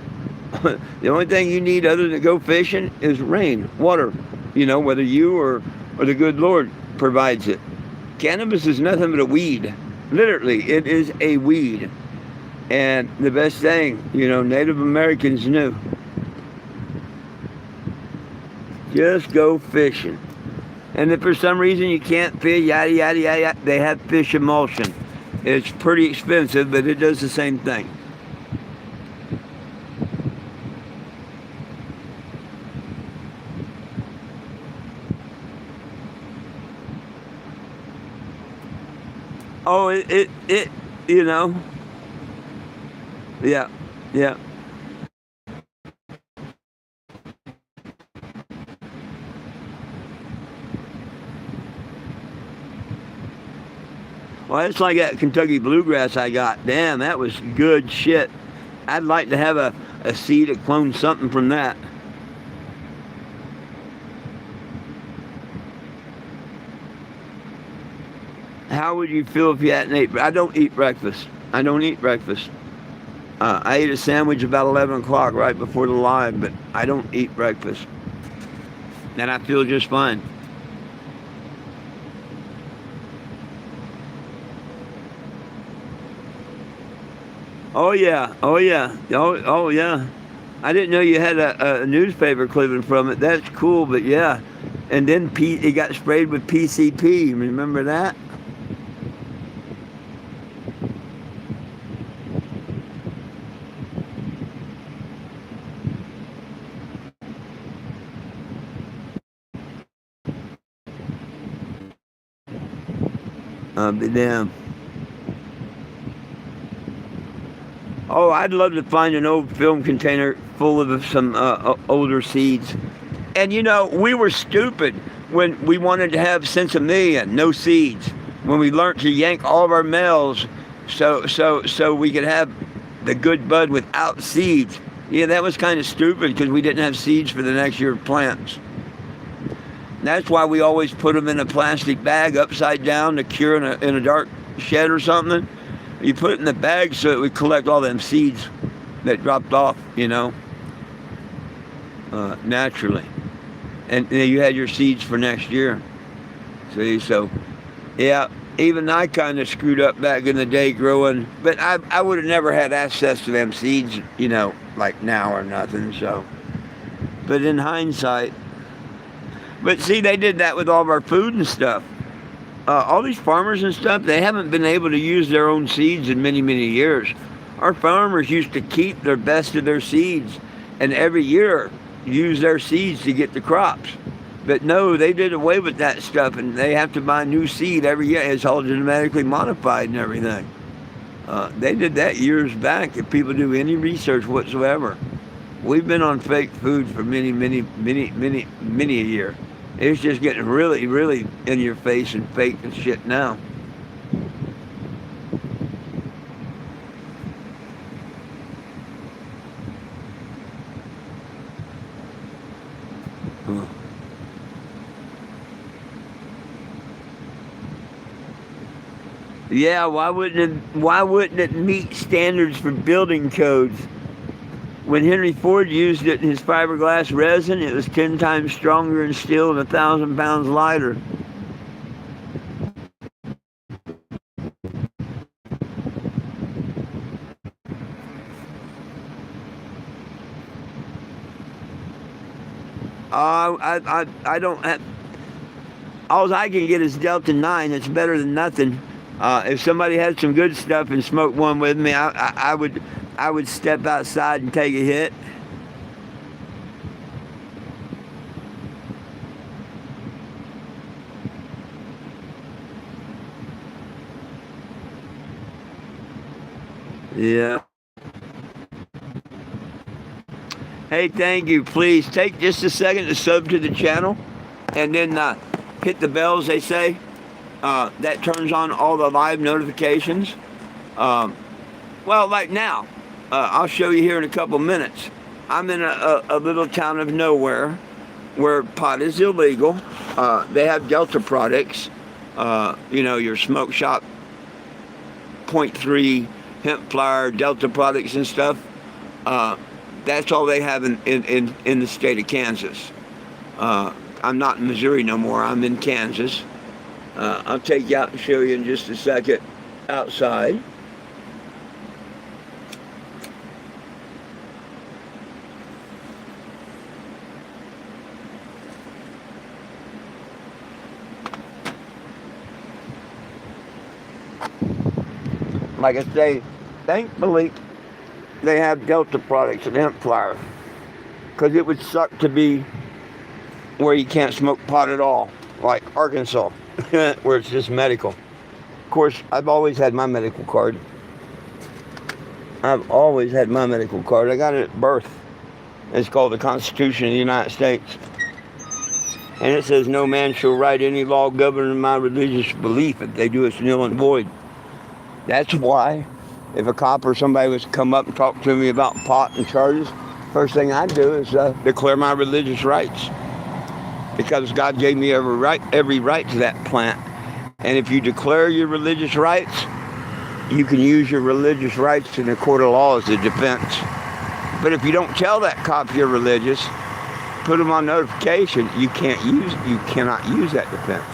The only thing you need other than go fishing is rain, water. Whether you or the good Lord provides it. Cannabis is nothing but a weed. Literally, it is a weed. And the best thing, Native Americans knew. Just go fishing. And if for some reason you can't fish, yada, yada, yada, they have fish emulsion. It's pretty expensive, but it does the same thing. Oh, yeah. Well, it's like that Kentucky bluegrass I got. Damn, that was good shit. I'd like to have a seed to clone something from that. How would you feel if you hadn't ate? I don't eat breakfast. I ate a sandwich about 11 o'clock right before the live, but I don't eat breakfast. And I feel just fine. Oh yeah, oh yeah, oh yeah. I didn't know you had a newspaper clipping from it. That's cool, but yeah. And then it got sprayed with PCP. Remember that? But damn. Oh, I'd love to find an old film container full of some older seeds. And you know, we were stupid when we wanted to have Sensimilla, no seeds. When we learned to yank all of our males so we could have the good bud without seeds. Yeah, that was kind of stupid because we didn't have seeds for the next year of plants. That's why we always put them in a plastic bag upside down to cure in a dark shed or something. You put it in the bag so it would collect all them seeds that dropped off, you know, naturally. And then you had your seeds for next year. See, so, yeah, even I kind of screwed up back in the day growing, but I would have never had access to them seeds, you know, like now or nothing, so. But in hindsight, but see, they did that with all of our food and stuff. All these farmers and stuff, they haven't been able to use their own seeds in many, many years. Our farmers used to keep their best of their seeds and every year use their seeds to get the crops. But no, they did away with that stuff and they have to buy new seed every year. It's all genetically modified and everything. They did that years back if people do any research whatsoever. We've been on fake food for many a year. It's just getting really, really in your face and fake and shit now. Yeah, why wouldn't it meet standards for building codes? When Henry Ford used it in his fiberglass resin, it was 10 times stronger in steel and 1,000 pounds lighter. I don't have. All I can get is Delta 9. It's better than nothing. If somebody had some good stuff and smoked one with me, I would step outside and take a hit. Yeah. Hey, thank you. Please take just a second to sub to the channel and then hit the bell, as they say. That turns on all the live notifications. Well, like now, I'll show you here in a couple minutes. I'm in a little town of nowhere where pot is illegal. They have Delta products, you know, your smoke shop, 0.3 hemp flower, Delta products and stuff. That's all they have in the state of Kansas. I'm not in Missouri no more. I'm in Kansas. I'll take you out and show you in just a second outside. Like I say, thankfully, they have Delta products and hemp flower. Because it would suck to be where you can't smoke pot at all, like Arkansas, where it's just medical. Of course, I've always had my medical card. I've always had my medical card. I got it at birth. It's called the Constitution of the United States. And it says, no man shall write any law governing my religious belief. If they do, it's nil and void. That's why if a cop or somebody was to come up and talk to me about pot and charges, first thing I'd do is declare my religious rights. Because God gave me every right to that plant. And if you declare your religious rights, you can use your religious rights in a court of law as a defense. But if you don't tell that cop you're religious, put them on notification, you cannot use that defense.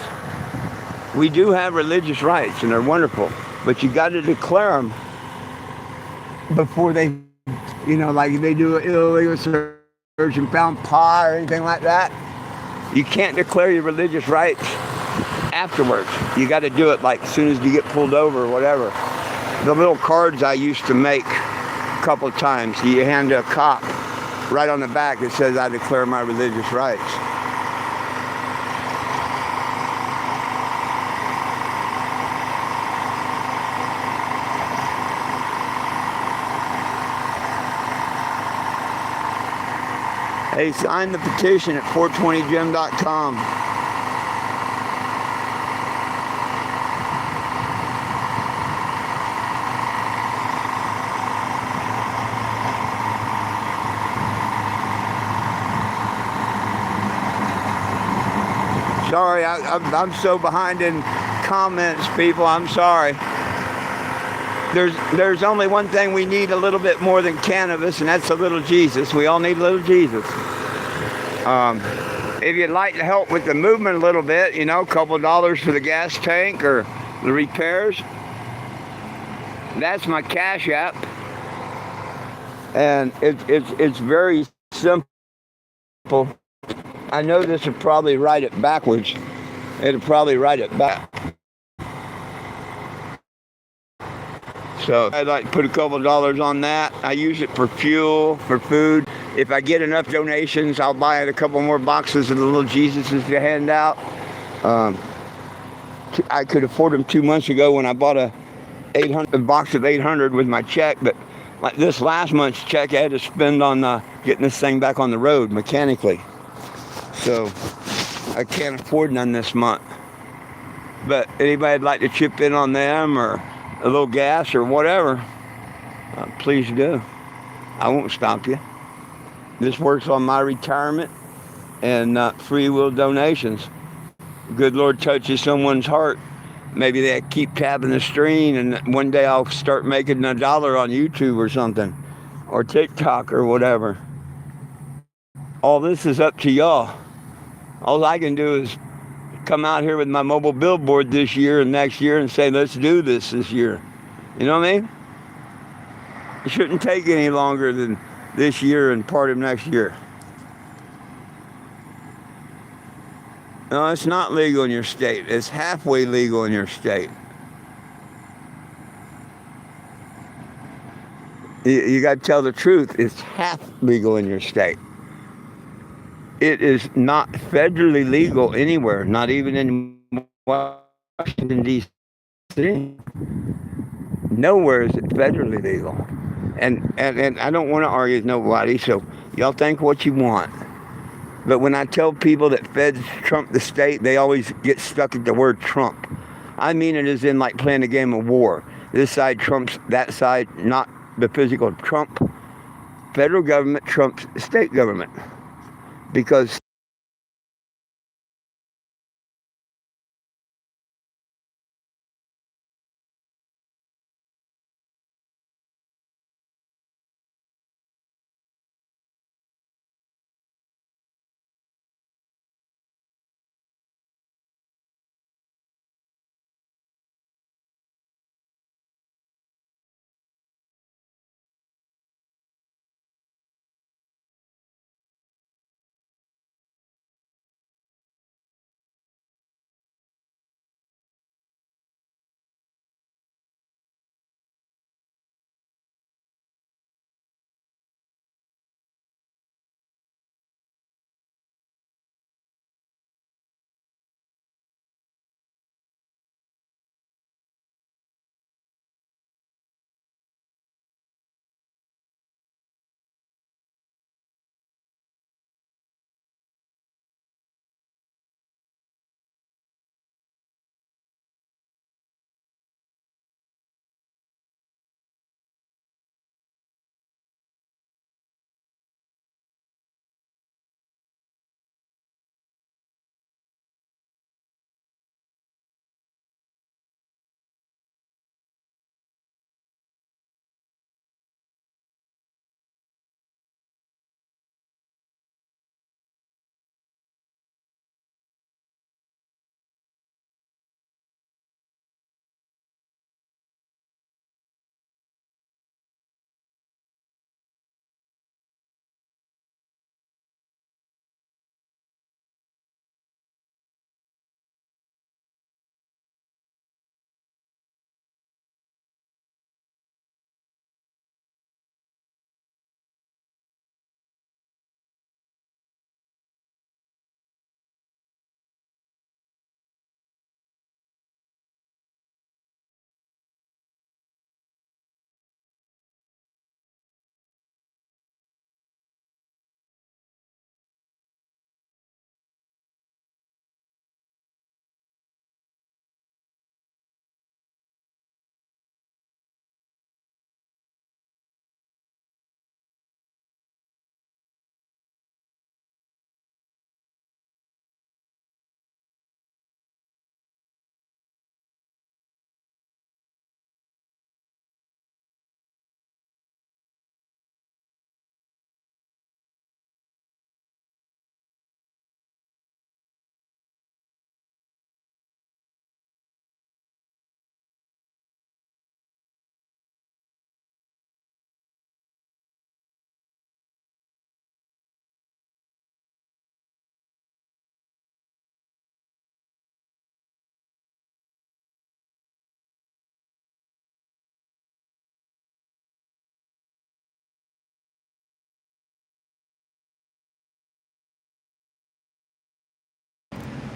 We do have religious rights, and they're wonderful, but you got to declare them before they, like they do an illegal search and found pot or anything like that. You can't declare your religious rights afterwards. You got to do it like as soon as you get pulled over or whatever. The little cards I used to make a couple of times, you hand to a cop, right on the back it says, I declare my religious rights. Hey, sign the petition at 420gym.com. Sorry, I'm so behind in comments, people. I'm sorry. There's only one thing we need a little bit more than cannabis, and that's a little Jesus. We all need a little Jesus. If you'd like to help with the movement a little bit, a couple of dollars for the gas tank or the repairs, that's my Cash App. And it's very simple. I know this will probably write it backwards. It'll probably write it back. So I'd like to put a couple of dollars on that. I use it for fuel, for food. If I get enough donations, I'll buy a couple more boxes of the little Jesuses to hand out. I could afford them 2 months ago when I bought a box of 800 with my check, but like this last month's check, I had to spend on getting this thing back on the road mechanically. So I can't afford none this month. But anybody'd like to chip in on them or a little gas or whatever, please do. I won't stop you. This works on my retirement and free will donations. Good Lord touches someone's heart. Maybe they keep tapping the screen, and one day I'll start making $1 on YouTube or something, or TikTok or whatever. All this is up to y'all. All I can do is come out here with my mobile billboard this year and next year and say, let's do this year. You know what I mean? It shouldn't take any longer than this year and part of next year. No, it's not legal in your state. It's halfway legal in your state. You got to tell the truth. It's half legal in your state. It is not federally legal anywhere, not even in Washington, D.C. Nowhere is it federally legal. And I don't want to argue with nobody, so y'all think what you want. But when I tell people that feds trump the state, they always get stuck at the word Trump. I mean it as in like playing a game of war. This side trumps that side, not the physical Trump. Federal government trumps state government. Because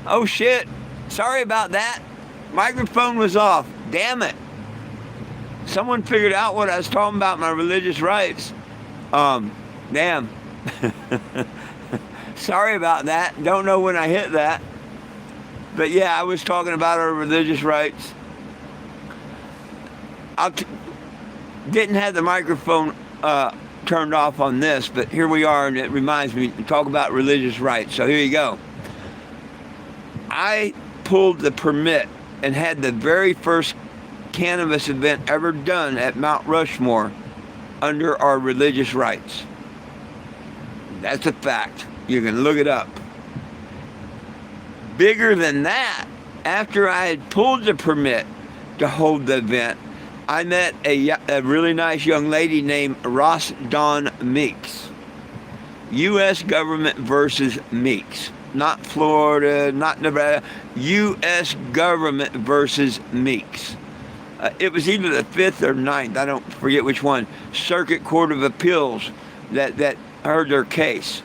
Oh shit. Sorry about that. Microphone was off. Damn it. Someone figured out what I was talking about, my religious rights. Damn. Sorry about that. Don't know when I hit that. But yeah, I was talking about our religious rights. Didn't have the microphone turned off on this, but here we are, and it reminds me to talk about religious rights. So here you go. I pulled the permit and had the very first cannabis event ever done at Mount Rushmore under our religious rights. That's a fact. You can look it up. Bigger than that, after I had pulled the permit to hold the event, I met a really nice young lady named Ross Dawn Meeks. U.S. government versus Meeks. Not Florida, not Nevada. U.S. government versus Meeks. It was either the 5th or 9th, I don't forget which one, Circuit Court of Appeals that heard their case.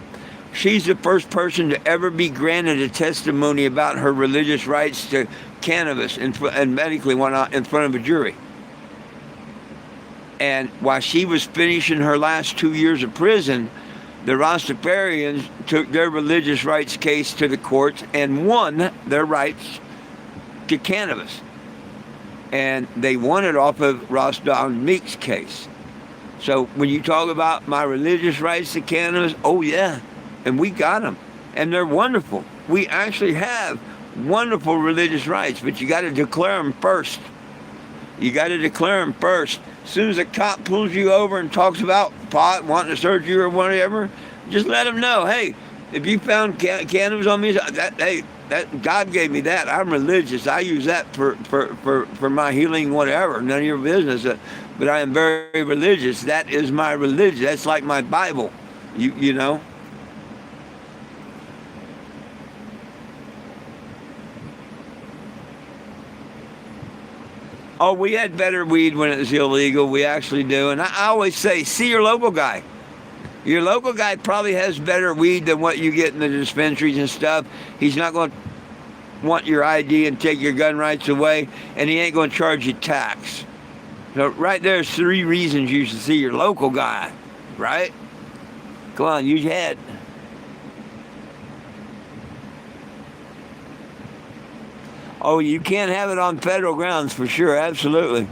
She's the first person to ever be granted a testimony about her religious rights to cannabis and medically went out in front of a jury. And while she was finishing her last 2 years of prison, the Rastafarians took their religious rights case to the courts and won their rights to cannabis. And they won it off of Ross Dawn Meeks' case. So when you talk about my religious rights to cannabis, oh yeah, and we got them. And they're wonderful. We actually have wonderful religious rights, but you got to declare them first. You got to declare them first. As soon as a cop pulls you over and talks about pot, wanting to search you or whatever, just let them know, hey, if you found cannabis on me, that God gave me that. I'm religious. I use that for my healing, whatever. None of your business. But I am very religious. That is my religion. That's like my Bible. You know. Oh, we had better weed when it was illegal. We actually do. And I always say, see your local guy. Your local guy probably has better weed than what you get in the dispensaries and stuff. He's not going to want your ID and take your gun rights away, and he ain't going to charge you tax. So right there's 3 reasons you should see your local guy, right? Come on, use your head. Oh, you can't have it on federal grounds for sure, absolutely.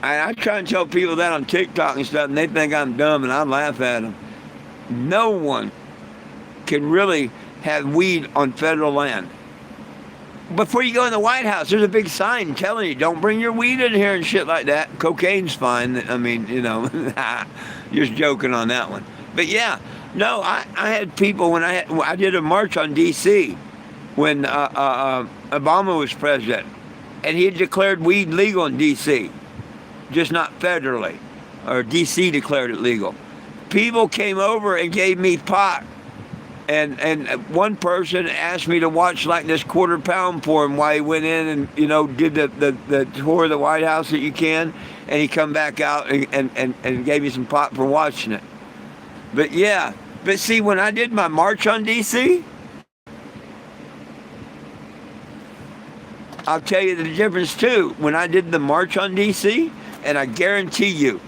I try and tell people that on TikTok and stuff, and they think I'm dumb, and I laugh at them. No one can really have weed on federal land. Before you go in the White House, there's a big sign telling you, don't bring your weed in here and shit like that. Cocaine's fine. I mean, you know, just joking on that one. But yeah, no, I had people when I did a march on D.C., when Obama was president, and he had declared weed legal in D.C., just not federally, or D.C. declared it legal. People came over and gave me pot, and one person asked me to watch like this quarter pound for him while he went in and, you know, did the tour of the White House that you can, and he come back out and gave me some pot for watching it. But yeah, but see, when I did my march on D.C., I'll tell you the difference too. When I did the march on D.C., and I guarantee you,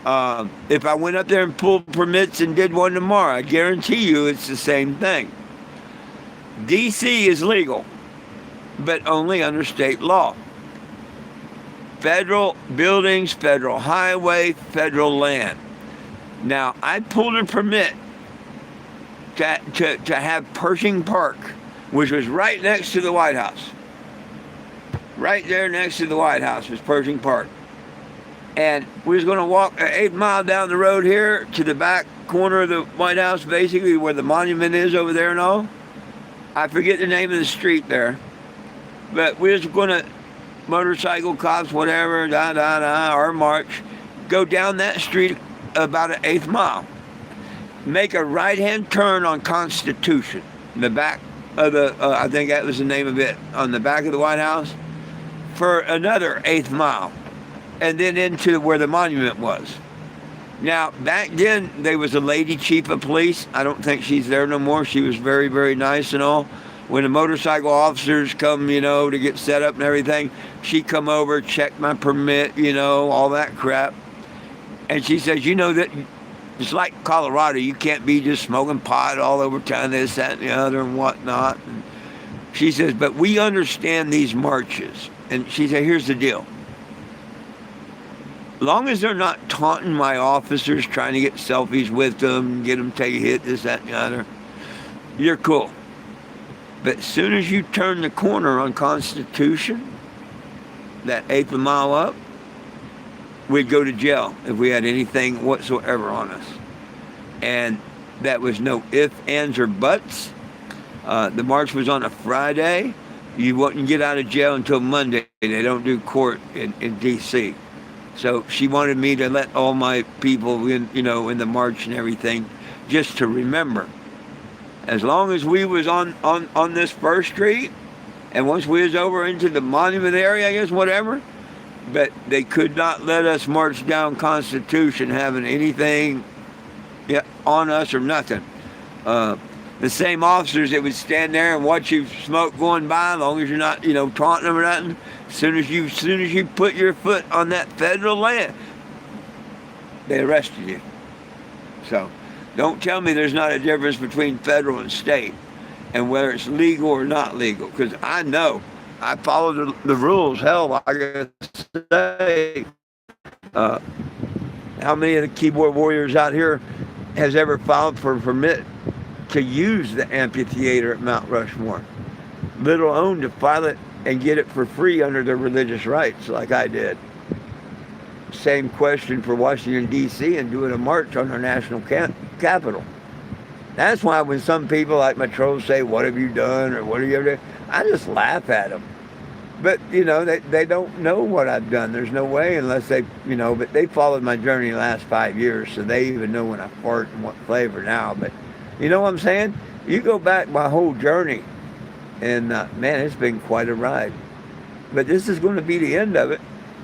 if I went up there and pulled permits and did one tomorrow, I guarantee you it's the same thing. D.C. is legal, but only under state law. Federal buildings, federal highway, federal land. Now, I pulled a permit to have Pershing Park, which was right next to the White House. Right there next to the White House was Pershing Park. And we was going to walk 8 mile down the road here to the back corner of the White House, basically where the monument is over there and all. I forget the name of the street there. But we was going to, motorcycle cops, whatever, our march, go down that street about an 1/8 mile. Make a right-hand turn on Constitution, the back of the, I think that was the name of it, on the back of the White House, for another 1/8 mile. And then into where the monument was. Now, back then, there was a lady chief of police. I don't think she's there no more. She was very, very nice and all. when the motorcycle officers come, to get set up and everything, she come over, check my permit, all that crap. And she says, that it's like Colorado. You can't be just smoking pot all over town, this, that, and the other, and whatnot. And she says, but we understand these marches. And she said, here's the deal. Long as they're not taunting my officers, trying to get selfies with them, get them to take a hit, this, that, and the other, you're cool. But as soon as you turn the corner on Constitution, that eighth of mile up, we'd go to jail if we had anything whatsoever on us. And that was no ifs, ands, or buts. The march was on a Friday. You wouldn't get out of jail until Monday. They don't do court in D.C. So she wanted me to let all my people in, in the march and everything, just to remember. As long as we was on this first street, and once we was over into the monument area, I guess, whatever, but they could not let us march down Constitution having anything on us or nothing. The same officers that would stand there and watch you smoke going by, as long as you're not, taunting them or nothing, as soon as you put your foot on that federal land, they arrested you. So don't tell me there's not a difference between federal and state and whether it's legal or not legal, because I know. I follow the rules. Hell, I gotta say, how many of the keyboard warriors out here has ever filed for a permit to use the amphitheater at Mount Rushmore, let alone to file it and get it for free under their religious rights like I did? Same question for Washington, D.C. and doing a march on our national capital. That's why when some people like my trolls say, what have you done, or what have you ever done, I just laugh at them. But, they don't know what I've done. There's no way unless they, but they followed my journey the last 5 years, so they even know when I fart and what flavor now. But you know what I'm saying? You go back my whole journey, and man, it's been quite a ride. But this is going to be the end of it.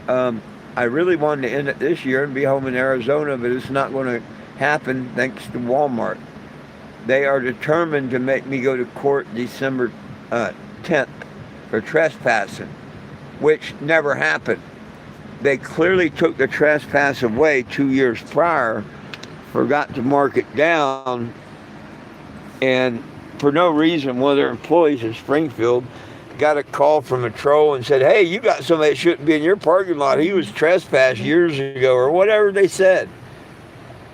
I really wanted to end it this year and be home in Arizona, but it's not going to happen thanks to Walmart. They are determined to make me go to court December 10th for trespassing, which never happened. They clearly took the trespass away 2 years prior, forgot to mark it down, and for no reason, one of their employees in Springfield got a call from a troll and said, hey, you got somebody that shouldn't be in your parking lot. He was trespassed years ago, or whatever they said.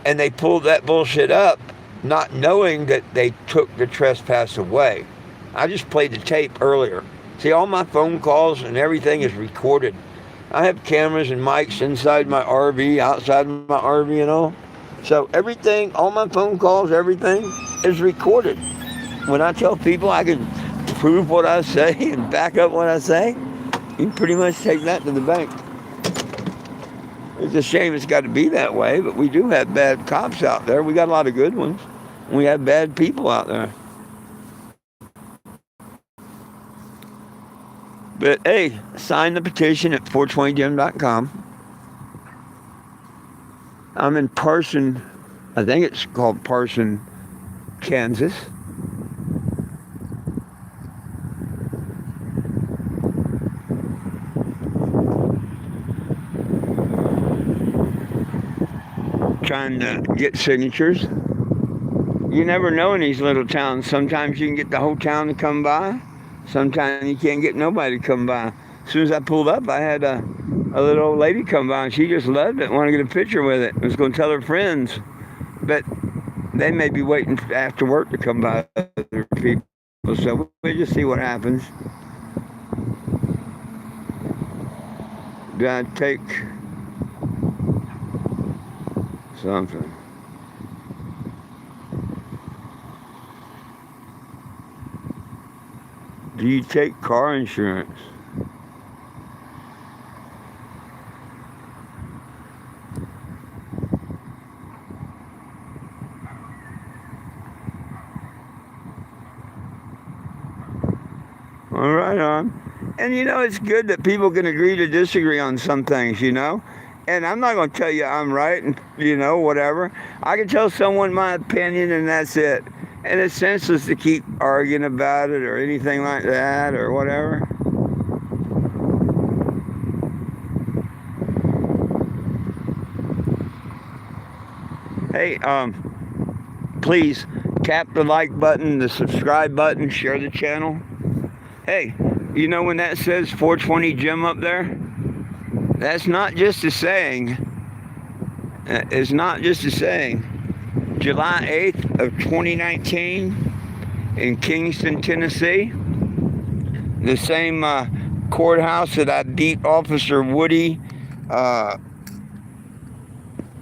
And they pulled that bullshit up, not knowing that they took the trespass away. I just played the tape earlier. See, all my phone calls and everything is recorded. I have cameras and mics inside my RV, outside my RV and all. So everything, all my phone calls, everything is recorded. When I tell people I can prove what I say and back up what I say, you can pretty much take that to the bank. It's a shame it's got to be that way, but we do have bad cops out there. We got a lot of good ones. We have bad people out there. But hey, sign the petition at 420jim.com. I'm in Parsons, I think it's called Parsons, Kansas. Trying to get signatures. You never know in these little towns. Sometimes you can get the whole town to come by. Sometimes you can't get nobody to come by. As soon as I pulled up, I had a little old lady come by, and she just loved it, wanted to get a picture with it. Was going to tell her friends. But they may be waiting after work to come by other people. So we'll just see what happens. Do I take something? Do you take car insurance? All right, on. And it's good that people can agree to disagree on some things, And I'm not going to tell you I'm right and, whatever. I can tell someone my opinion and that's it. And it's senseless to keep arguing about it or anything like that or whatever. Hey, please tap the like button, the subscribe button, share the channel. Hey, you know when that says 420 Jim up there? That's not just a saying. It's not just a saying. July 8th of 2019 in Kingston, Tennessee, the same courthouse that I beat Officer Woody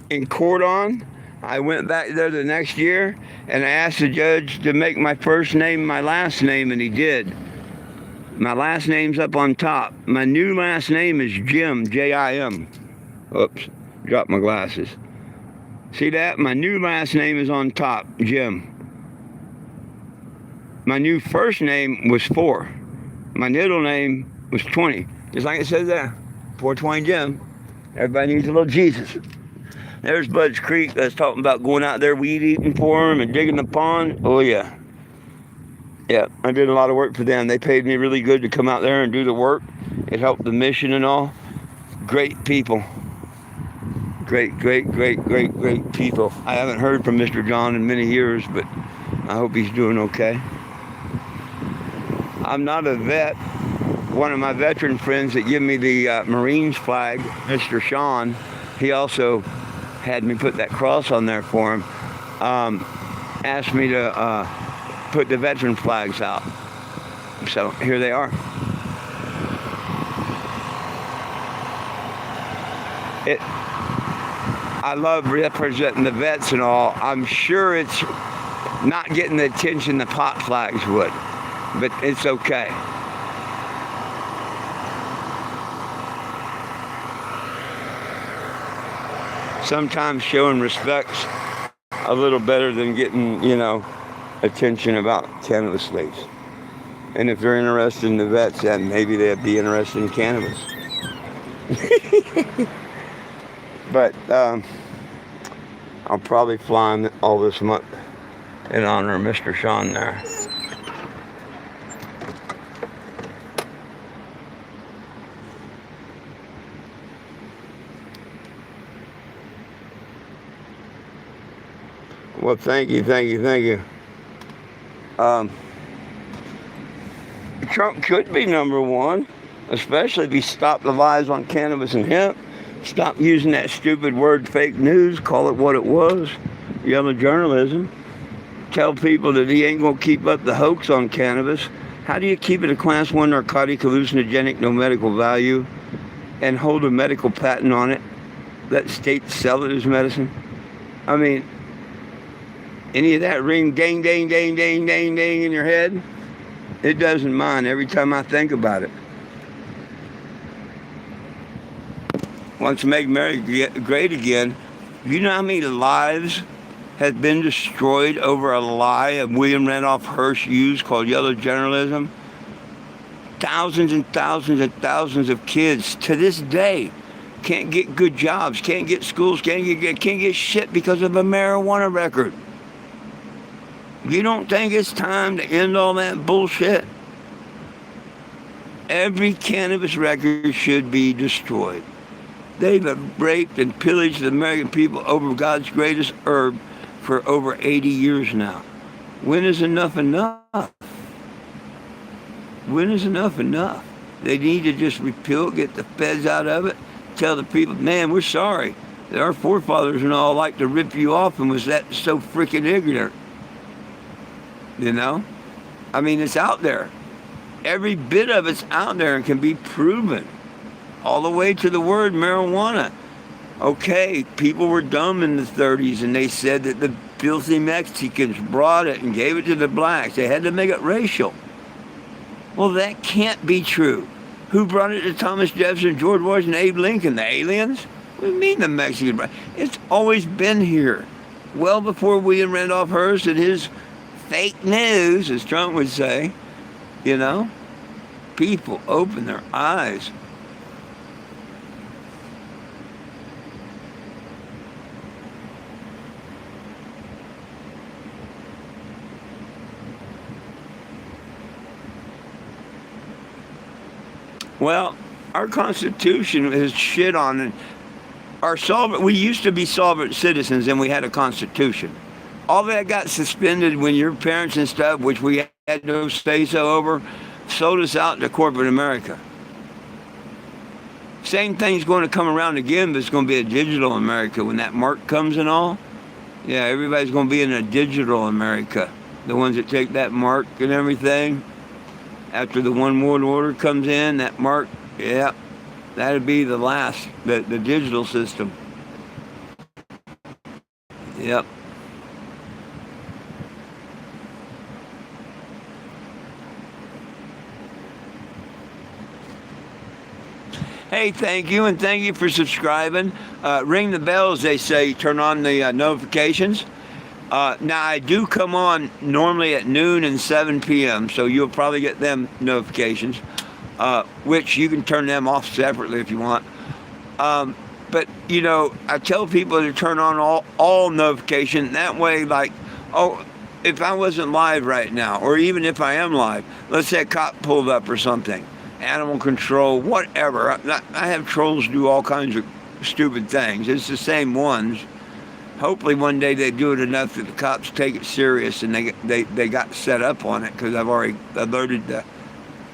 in court on. I went back there the next year and I asked the judge to make my first name my last name, and he did. My last name's up on top. My new last name is Jim, J-I-M. Oops, dropped my glasses. See that? My new last name is on top, Jim. My new first name was 4. My middle name was 20. Just like it says there, 420 Jim. Everybody needs a little Jesus. There's Bud's Creek that's talking about going out there weed eating for him and digging the pond. Oh, yeah. Yeah, I did a lot of work for them. They paid me really good to come out there and do the work. It helped the mission and all. Great people. Great people. I haven't heard from Mr. John in many years, but I hope he's doing okay. I'm not a vet. One of my veteran friends that gave me the Marines flag, Mr. Sean, he also had me put that cross on there for him, asked me to put the veteran flags out. So here they are. I love representing the vets and all. I'm sure it's not getting the attention the pot flags would, but it's okay. Sometimes showing respect's a little better than getting, attention about cannabis leaves. And if they're interested in the vets, then maybe they'd be interested in cannabis. But I'll probably fly him all this month in honor of Mr. Sean there. Well, thank you. Trump could be number one, especially if he stopped the lies on cannabis and hemp. Stop using that stupid word fake news, call it what it was, yellow journalism. Tell people that he ain't going to keep up the hoax on cannabis. How do you keep it a class 1 narcotic, hallucinogenic, no medical value, and hold a medical patent on it? Let states sell it as medicine? I mean, any of that ring ding, ding, ding, ding, ding, ding in your head? It doesn't mine every time I think about it. Wants to make America great again. You know how many lives have been destroyed over a lie of William Randolph Hearst used called yellow journalism? Thousands and thousands and thousands of kids to this day can't get good jobs, can't get schools, can't get shit because of a marijuana record. You don't think it's time to end all that bullshit? Every cannabis record should be destroyed. They've raped and pillaged the American people over God's greatest herb for over 80 years now. When is enough enough? When is enough enough? They need to just repeal it, get the feds out of it, tell the people, man, we're sorry that our forefathers and all like to rip you off and was that so freaking ignorant. I mean, it's out there. Every bit of it's out there and can be proven. All the way to the word marijuana. Okay, people were dumb in the 30s and they said that the filthy Mexicans brought it and gave it to the blacks. They had to make it racial. Well, that can't be true. Who brought it to Thomas Jefferson, George Washington, Abe Lincoln? The aliens? What do you mean the Mexicans brought it? It's always been here. Well before William Randolph Hearst and his fake news, as Trump would say, people open their eyes. Well, our Constitution is shit on it. We used to be sovereign citizens and we had a Constitution. All that got suspended when your parents and stuff, which we had no say-so over, sold us out to corporate America. Same thing's going to come around again, but it's going to be a digital America when that mark comes and all. Yeah, everybody's going to be in a digital America. The ones that take that mark and everything. After the one world order comes in, that mark, yeah, that'd be the last, the digital system. Yep. Hey, thank you, and thank you for subscribing. Ring the bell, as they say, turn on the notifications. Now, I do come on normally at noon and 7 p.m., so you'll probably get them notifications, which you can turn them off separately if you want. But, you know, I tell people to turn on all notifications. That way, like, oh, if I wasn't live right now, or even if I am live, let's say a cop pulled up or something, animal control, whatever. I have trolls do all kinds of stupid things. It's the same ones. Hopefully one day they do it enough that the cops take it serious and they got set up on it, because I've already alerted the,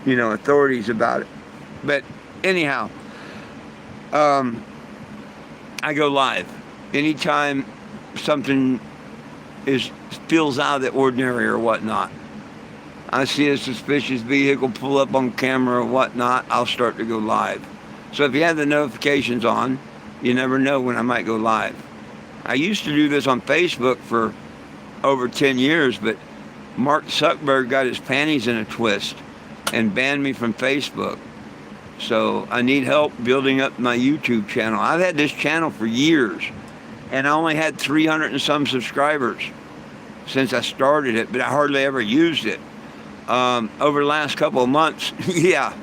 you know, authorities about it. But anyhow, I go live anytime something feels out of the ordinary or whatnot. I see a suspicious vehicle pull up on camera or whatnot, I'll start to go live. So if you have the notifications on, you never know when I might go live. I used to do this on Facebook for over 10 years, but Mark Zuckerberg got his panties in a twist and banned me from Facebook. So I need help building up my YouTube channel. I've had this channel for years, and I only had 300 and some subscribers since I started it, but I hardly ever used it. Over the last couple of months, yeah,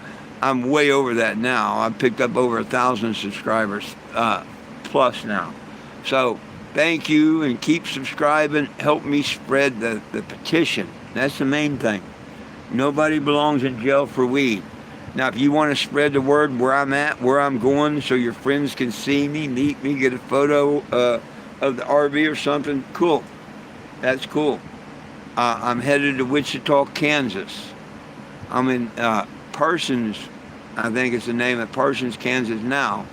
I'm way over that now. I've picked up over 1,000 subscribers plus now. So thank you, and keep subscribing. Help me spread the petition. That's the main thing. Nobody belongs in jail for weed. Now, if you want to spread the word where I'm at, where I'm going, so your friends can see me, meet me, get a photo of the RV or something, cool. That's cool. I'm headed to Wichita, Kansas. I'm in Parsons, I think it's the name of Parsons, Kansas now.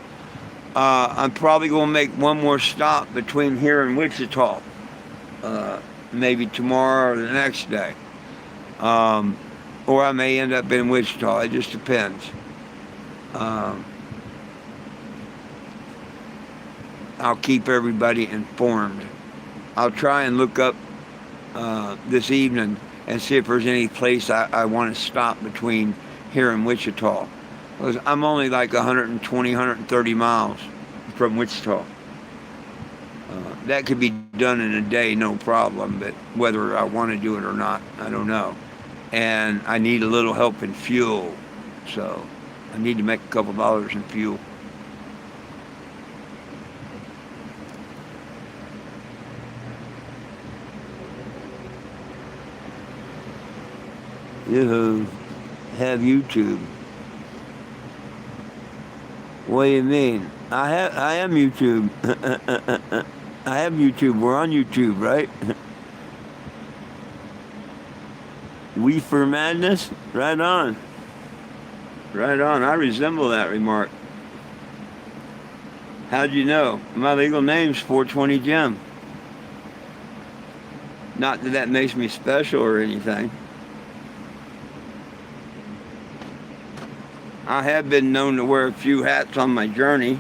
I'm probably going to make one more stop between here and Wichita, maybe tomorrow or the next day. Or I may end up in Wichita. It just depends. I'll keep everybody informed. I'll try and look up this evening and see if there's any place I want to stop between here and Wichita. Because I'm only like 120, 130 miles from Wichita. That could be done in a day, no problem, but whether I want to do it or not, I don't know. And I need a little help in fuel, so I need to make a couple dollars in fuel. You have YouTube. What do you mean? I am YouTube. I have YouTube. We're on YouTube, right? We for Madness? Right on. Right on. I resemble that remark. How'd you know? My legal name's 420 Jim. Not that makes me special or anything. I have been known to wear a few hats on my journey,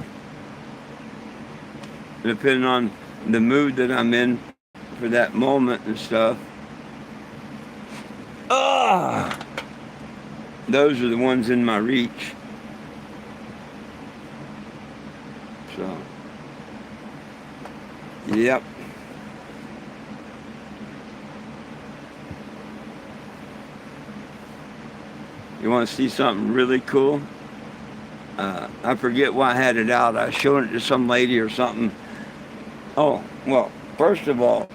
depending on the mood that I'm in for that moment and stuff. Those are the ones in my reach. So, yep. You want to see something really cool? I forget why I had it out. I was showing it to some lady or something. Oh, well, first of all,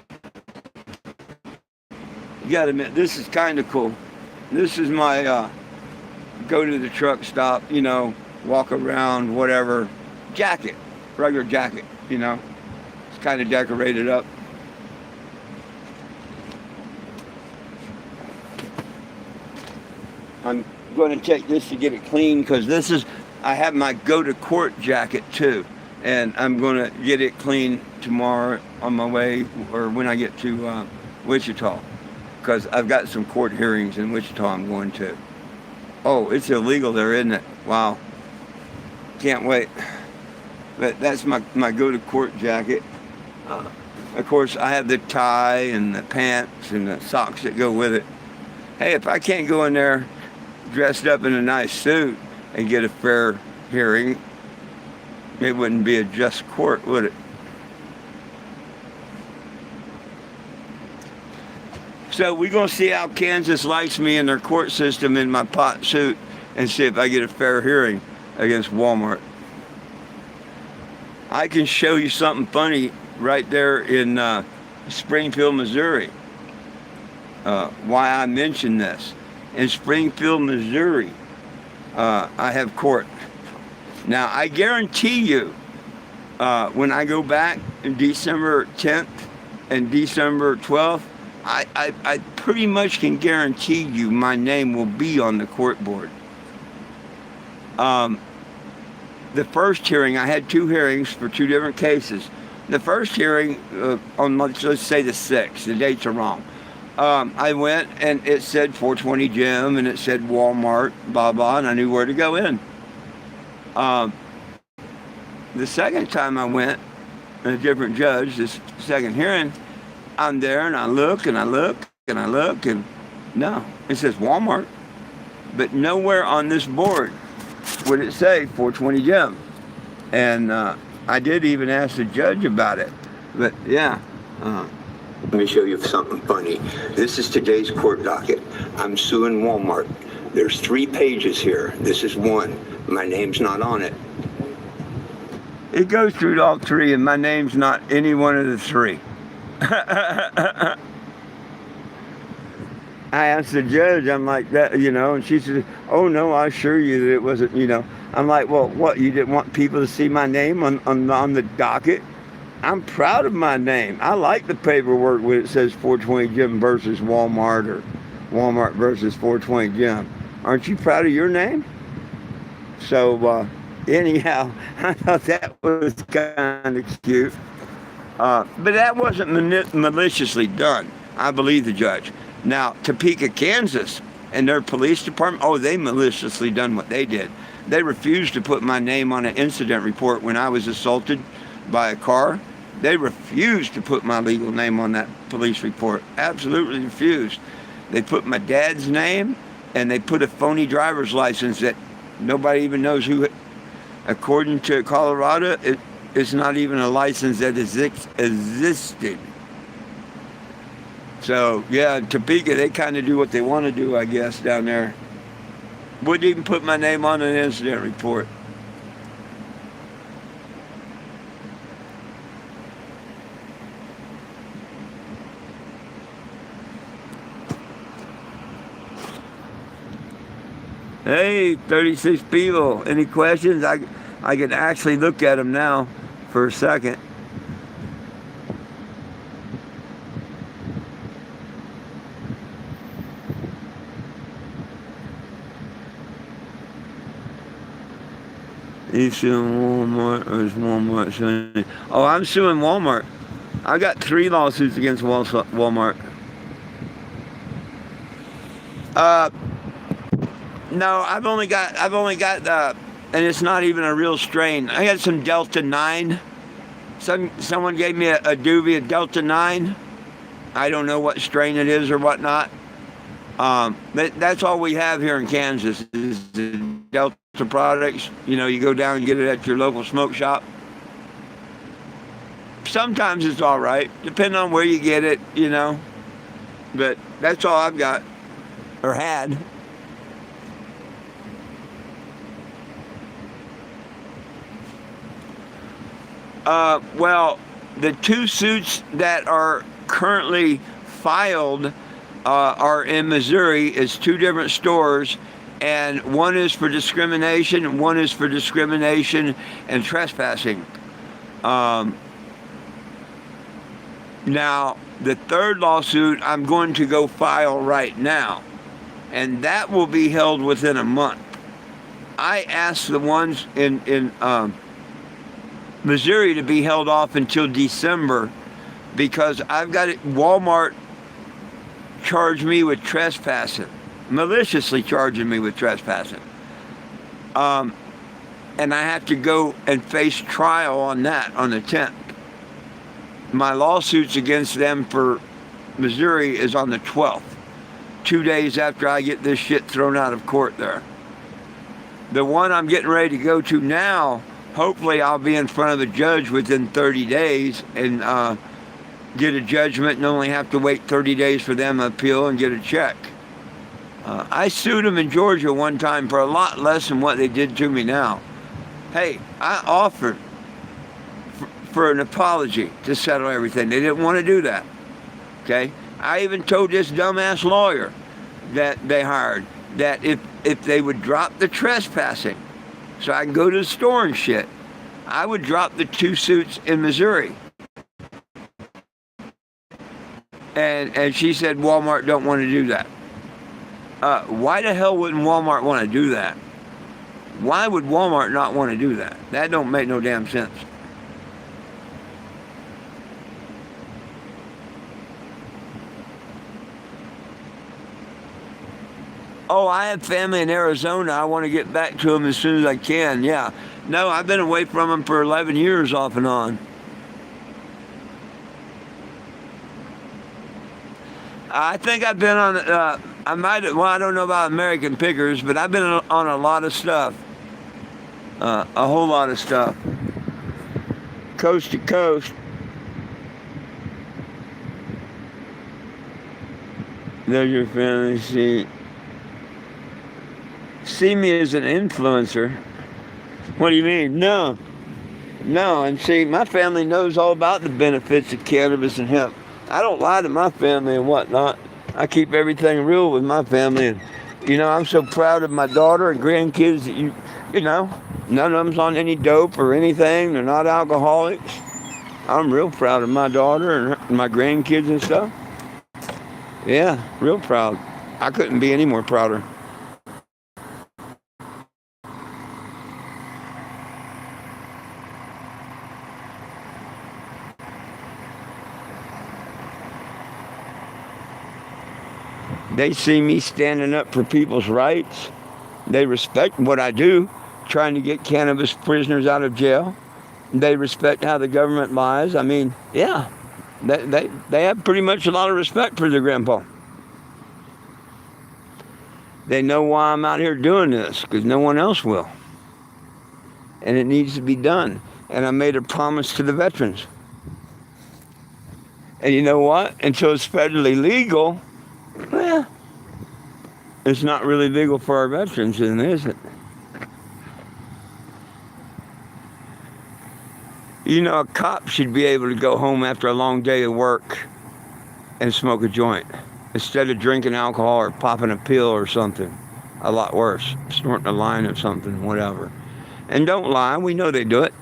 you gotta admit, this is kind of cool. This is my go to the truck stop, you know, walk around, whatever. Jacket, regular jacket, you know. It's kind of decorated up. I'm going to take this to get it clean because this is, I have my go to court jacket too. And I'm going to get it clean tomorrow on my way or when I get to Wichita. Because I've got some court hearings in Wichita I'm going to. Oh, it's illegal there, isn't it? Wow. Can't wait. But that's my go to court jacket. Of course, I have the tie and the pants and the socks that go with it. Hey, if I can't go in there dressed up in a nice suit and get a fair hearing, it wouldn't be a just court, would it? So we're going to see how Kansas likes me in their court system in my pot suit and see if I get a fair hearing against Walmart. I can show you something funny right there in Springfield, Missouri. Why I mention this. In Springfield, Missouri, I have court. Now, I guarantee you, when I go back in December 10th and December 12th, I pretty much can guarantee you my name will be on the court board. The first hearing, I had 2 hearings for 2 different cases. The first hearing on, let's say the 6th, the dates are wrong. I went and it said 420 Jim and it said Walmart, blah, blah, and I knew where to go in. The second time I went, a different judge, this second hearing, I'm there and I look and I look and I look and no, it says Walmart. But nowhere on this board would it say 420 Jim. And I did even ask the judge about it. But yeah. Let me show you something funny. This is today's court docket. I'm suing Walmart. There's 3 pages here. This is 1. My name's not on it. It goes through all 3 and my name's not any one of the 3. I asked the judge, I'm like, that, you know, and she said, oh no, I assure you that it wasn't, you know. I'm like, well, what, you didn't want people to see my name on the docket? I'm proud of my name. I like the paperwork when it says 420 Jim versus Walmart or Walmart versus 420 Jim. Aren't you proud of your name? So anyhow, I thought that was kind of cute. But that wasn't maliciously done. I believe the judge. Now, Topeka, Kansas, and their police department, oh, they maliciously done what they did. They refused to put my name on an incident report when I was assaulted by a car. They refused to put my legal name on that police report. Absolutely refused. They put my dad's name, and they put a phony driver's license that nobody even knows who. According to Colorado, it's not even a license that existed. So, yeah, Topeka, they kind of do what they want to do, I guess, down there. Wouldn't even put my name on an incident report. Hey, 36 people. Any questions? I can actually look at them now for a second. You suing Walmart or is Walmart suing? Oh, I'm suing Walmart. I got 3 lawsuits against Walmart. No, I've only got, and it's not even a real strain. I got some Delta 9. Someone gave me a doobie, a Delta 9. I don't know what strain it is or whatnot. But that's all we have here in Kansas is the Delta products. You know, you go down and get it at your local smoke shop. Sometimes it's all right, depending on where you get it, you know. But that's all I've got, or had. Well, the 2 suits that are currently filed are in Missouri. It's 2 different stores, and one is for discrimination, and one is for discrimination and trespassing. Now, the third lawsuit I'm going to go file right now, and that will be held within a month. I asked the ones in Missouri to be held off until December because I've got it. Walmart charged me with trespassing, maliciously charging me with trespassing. And I have to go and face trial on that on the 10th. My lawsuits against them for Missouri is on the 12th, 2 days after I get this shit thrown out of court there. The one I'm getting ready to go to now, hopefully I'll be in front of the judge within 30 days and get a judgment and only have to wait 30 days for them to appeal and get a check. I sued them in Georgia one time for a lot less than what they did to me now. Hey, I offered for an apology to settle everything. They didn't want to do that. Okay? I even told this dumbass lawyer that they hired that if they would drop the trespassing so I can go to the store and shit, I would drop the 2 suits in Missouri. And she said Walmart don't want to do that. Why the hell wouldn't Walmart want to do that? Why would Walmart not want to do that? That don't make no damn sense. Oh, I have family in Arizona. I want to get back to them as soon as I can. Yeah. No, I've been away from them for 11 years off and on. I think I've been on, I don't know about American Pickers, but I've been on a lot of stuff. A whole lot of stuff. Coast to coast. There's your family seat. See me as an influencer. What do you mean? No. And see, my family knows all about the benefits of cannabis and hemp. I don't lie to my family and whatnot. I keep everything real with my family. And, I'm so proud of my daughter and grandkids that none of them's on any dope or anything. They're not alcoholics. I'm real proud of my daughter and my grandkids and stuff. Yeah, real proud. I couldn't be any more prouder. They see me standing up for people's rights. They respect what I do, trying to get cannabis prisoners out of jail. They respect how the government lies. I mean, yeah, they have pretty much a lot of respect for their grandpa. They know why I'm out here doing this, because no one else will. And it needs to be done. And I made a promise to the veterans. And you know what? Until it's federally legal, well, it's not really legal for our veterans, then, is it? A cop should be able to go home after a long day of work and smoke a joint instead of drinking alcohol or popping a pill or something. A lot worse, snorting a line of something, whatever. And don't lie, we know they do it.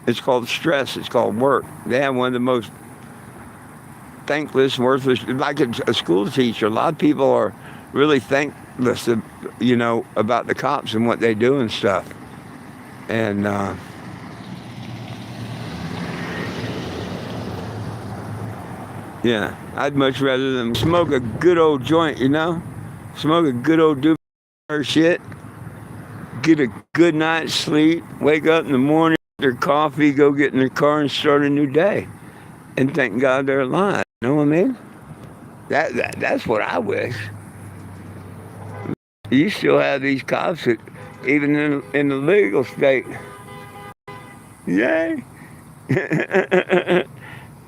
It's called stress, it's called work. They have one of the most thankless, worthless, like a school teacher. A lot of people are really thankless, about the cops and what they do and stuff. And yeah, I'd much rather them smoke a good old joint, smoke a good old doobie or shit, get a good night's sleep, wake up in the morning, their coffee, go get in their car and start a new day, and thank God they're alive. You know what I mean? That's what I wish. You still have these cops that, even in the legal state. Yay!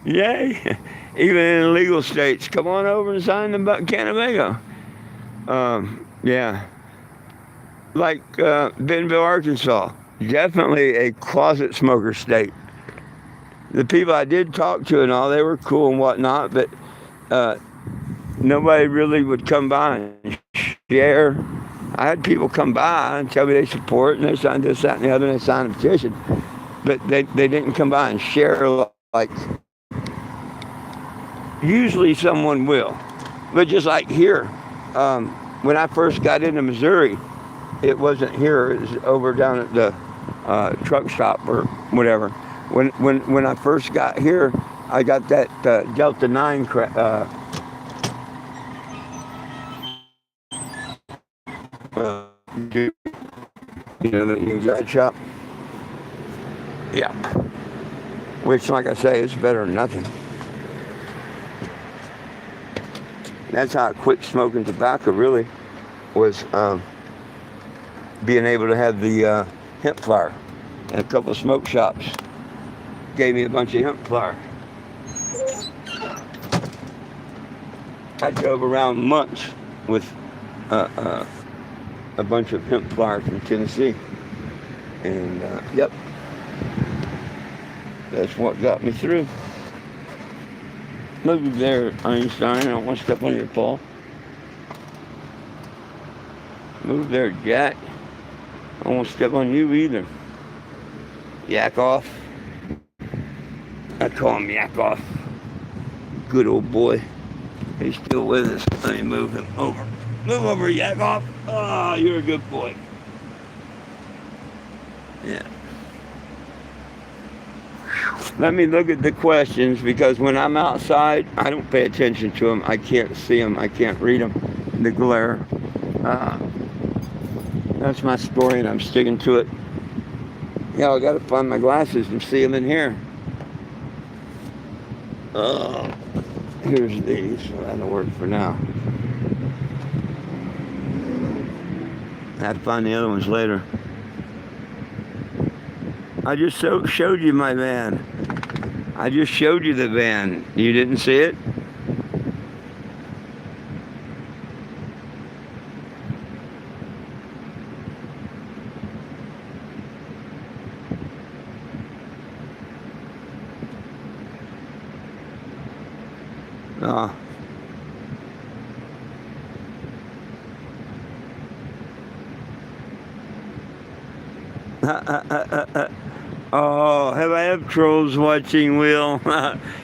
Yay! Even in the legal states, come on over and sign the Cannabis. Yeah. Like Bentonville, Arkansas, definitely a closet smoker state. The people I did talk to and all, they were cool and whatnot, but nobody really would come by and share. I had people come by and tell me they support, and they signed this, that, and the other, and they signed a petition. But they didn't come by and share like usually someone will. But just like here, when I first got into Missouri, it wasn't here. It was over down at the truck stop or whatever. When I first got here, I got that Delta 9 you know, the inside shop. Yeah. Which, like I say, is better than nothing. That's how I quit smoking tobacco, really, was being able to have the hemp flower. And a couple of smoke shops gave me a bunch of hemp flower. I drove around months with a bunch of hemp flower from Tennessee. And, yep, that's what got me through. Move there, Einstein. I don't want to step on your paw. Move there, Jack. I don't want to step on you either. Yak off. I call him Yak off. Good old boy. He's still with us. Let me move him over. Move over, Yak off. Ah, you're a good boy. Yeah. Let me look at the questions, because when I'm outside, I don't pay attention to them. I can't see them. I can't read them. The glare. That's my story, and I'm sticking to it. Yeah, I got to find my glasses and see them in here. Here's these. That'll work for now. I have to find the other ones later. I just showed you my van. I just showed you the van. You didn't see it? Oh. Oh, have I have trolls watching, Will?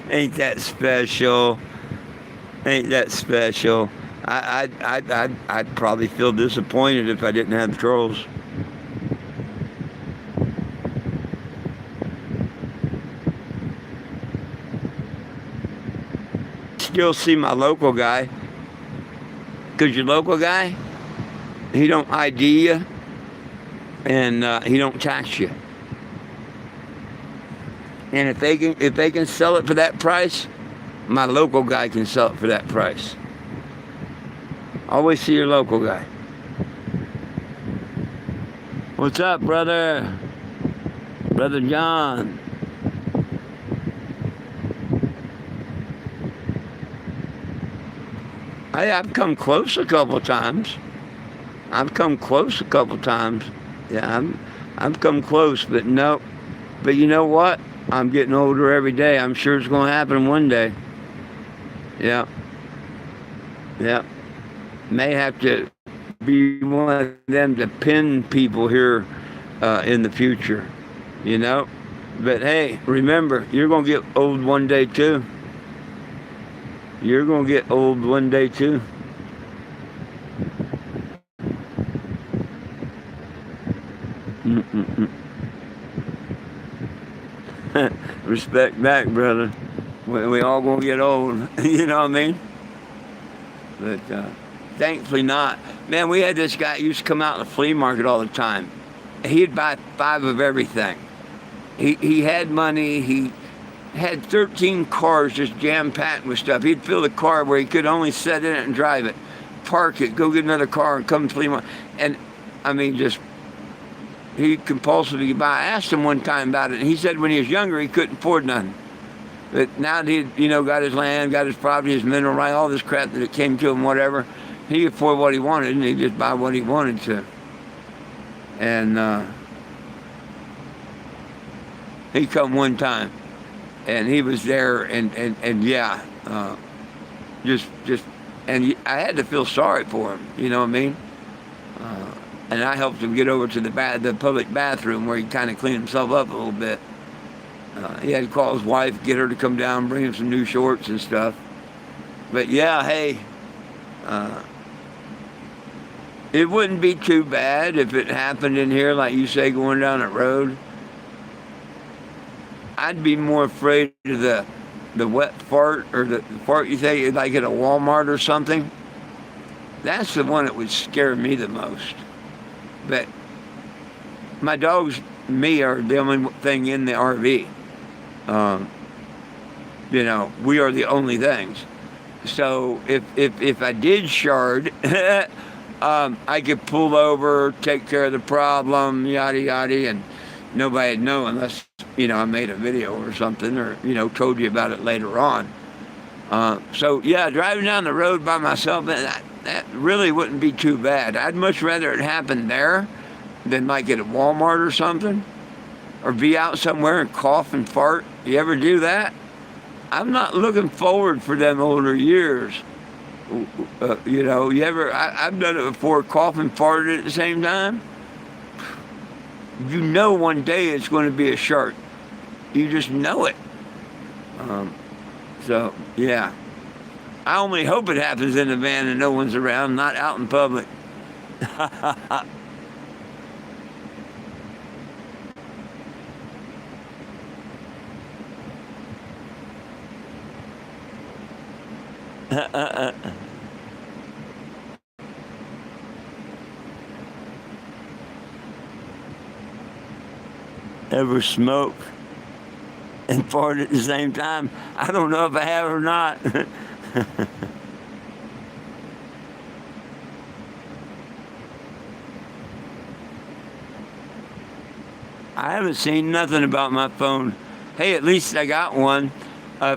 Ain't that special? Ain't that special? I'd probably feel disappointed if I didn't have trolls. Still see my local guy. Cause your local guy, he don't ID you, and he don't tax you. And if they can sell it for that price, my local guy can sell it for that price. Always see your local guy. What's up, brother? Brother John. I've come close a couple times. Yeah, I've come close, but no. But you know what? I'm getting older every day. I'm sure it's going to happen one day. Yeah. Yeah. May have to be one of them to pin people here in the future, you know? But hey, remember, you're going to get old one day too. You're going to get old one day too. Respect back, brother. We all gonna get old, you know what I mean? But thankfully not. Man, we had this guy who used to come out to the flea market all the time. He'd buy 5 of everything. He had money. He had 13 cars just jam-packed with stuff. He'd fill the car where he could only sit in it and drive it, park it, go get another car, and come to the flea market. And I mean, just he compulsively buy. I asked him one time about it, and he said when he was younger he couldn't afford nothing. But now that he, got his land, got his property, his mineral right, all this crap that it came to him, whatever, he could afford what he wanted, and he just buy what he wanted to. And he come one time, and he was there, and yeah, just and I had to feel sorry for him. You know what I mean? And I helped him get over to the public bathroom where he kind of cleaned himself up a little bit. He had to call his wife, get her to come down, bring him some new shorts and stuff. But yeah, hey, it wouldn't be too bad if it happened in here, like you say, going down the road. I'd be more afraid of the wet fart, or the fart you say like at a Walmart or something. That's the one that would scare me the most. But my dogs, me, are the only thing in the RV. You know, we are the only things. So if I did shard, I could pull over, take care of the problem, yada yada, and nobody'd know unless, you know, I made a video or something, or, you know, told you about it later on. So yeah, driving down the road by myself, that really wouldn't be too bad. I'd much rather it happen there than like at a Walmart or something, or be out somewhere and cough and fart. You ever do that? I'm not looking forward for them older years. You know, I've done it before, cough and farted at the same time. You know one day it's going to be a shark. You just know it. So, yeah. I only hope it happens in the van and no one's around, not out in public. Ever smoke and fart at the same time? I don't know if I have or not. I haven't seen nothing about my phone. Hey, at least I got one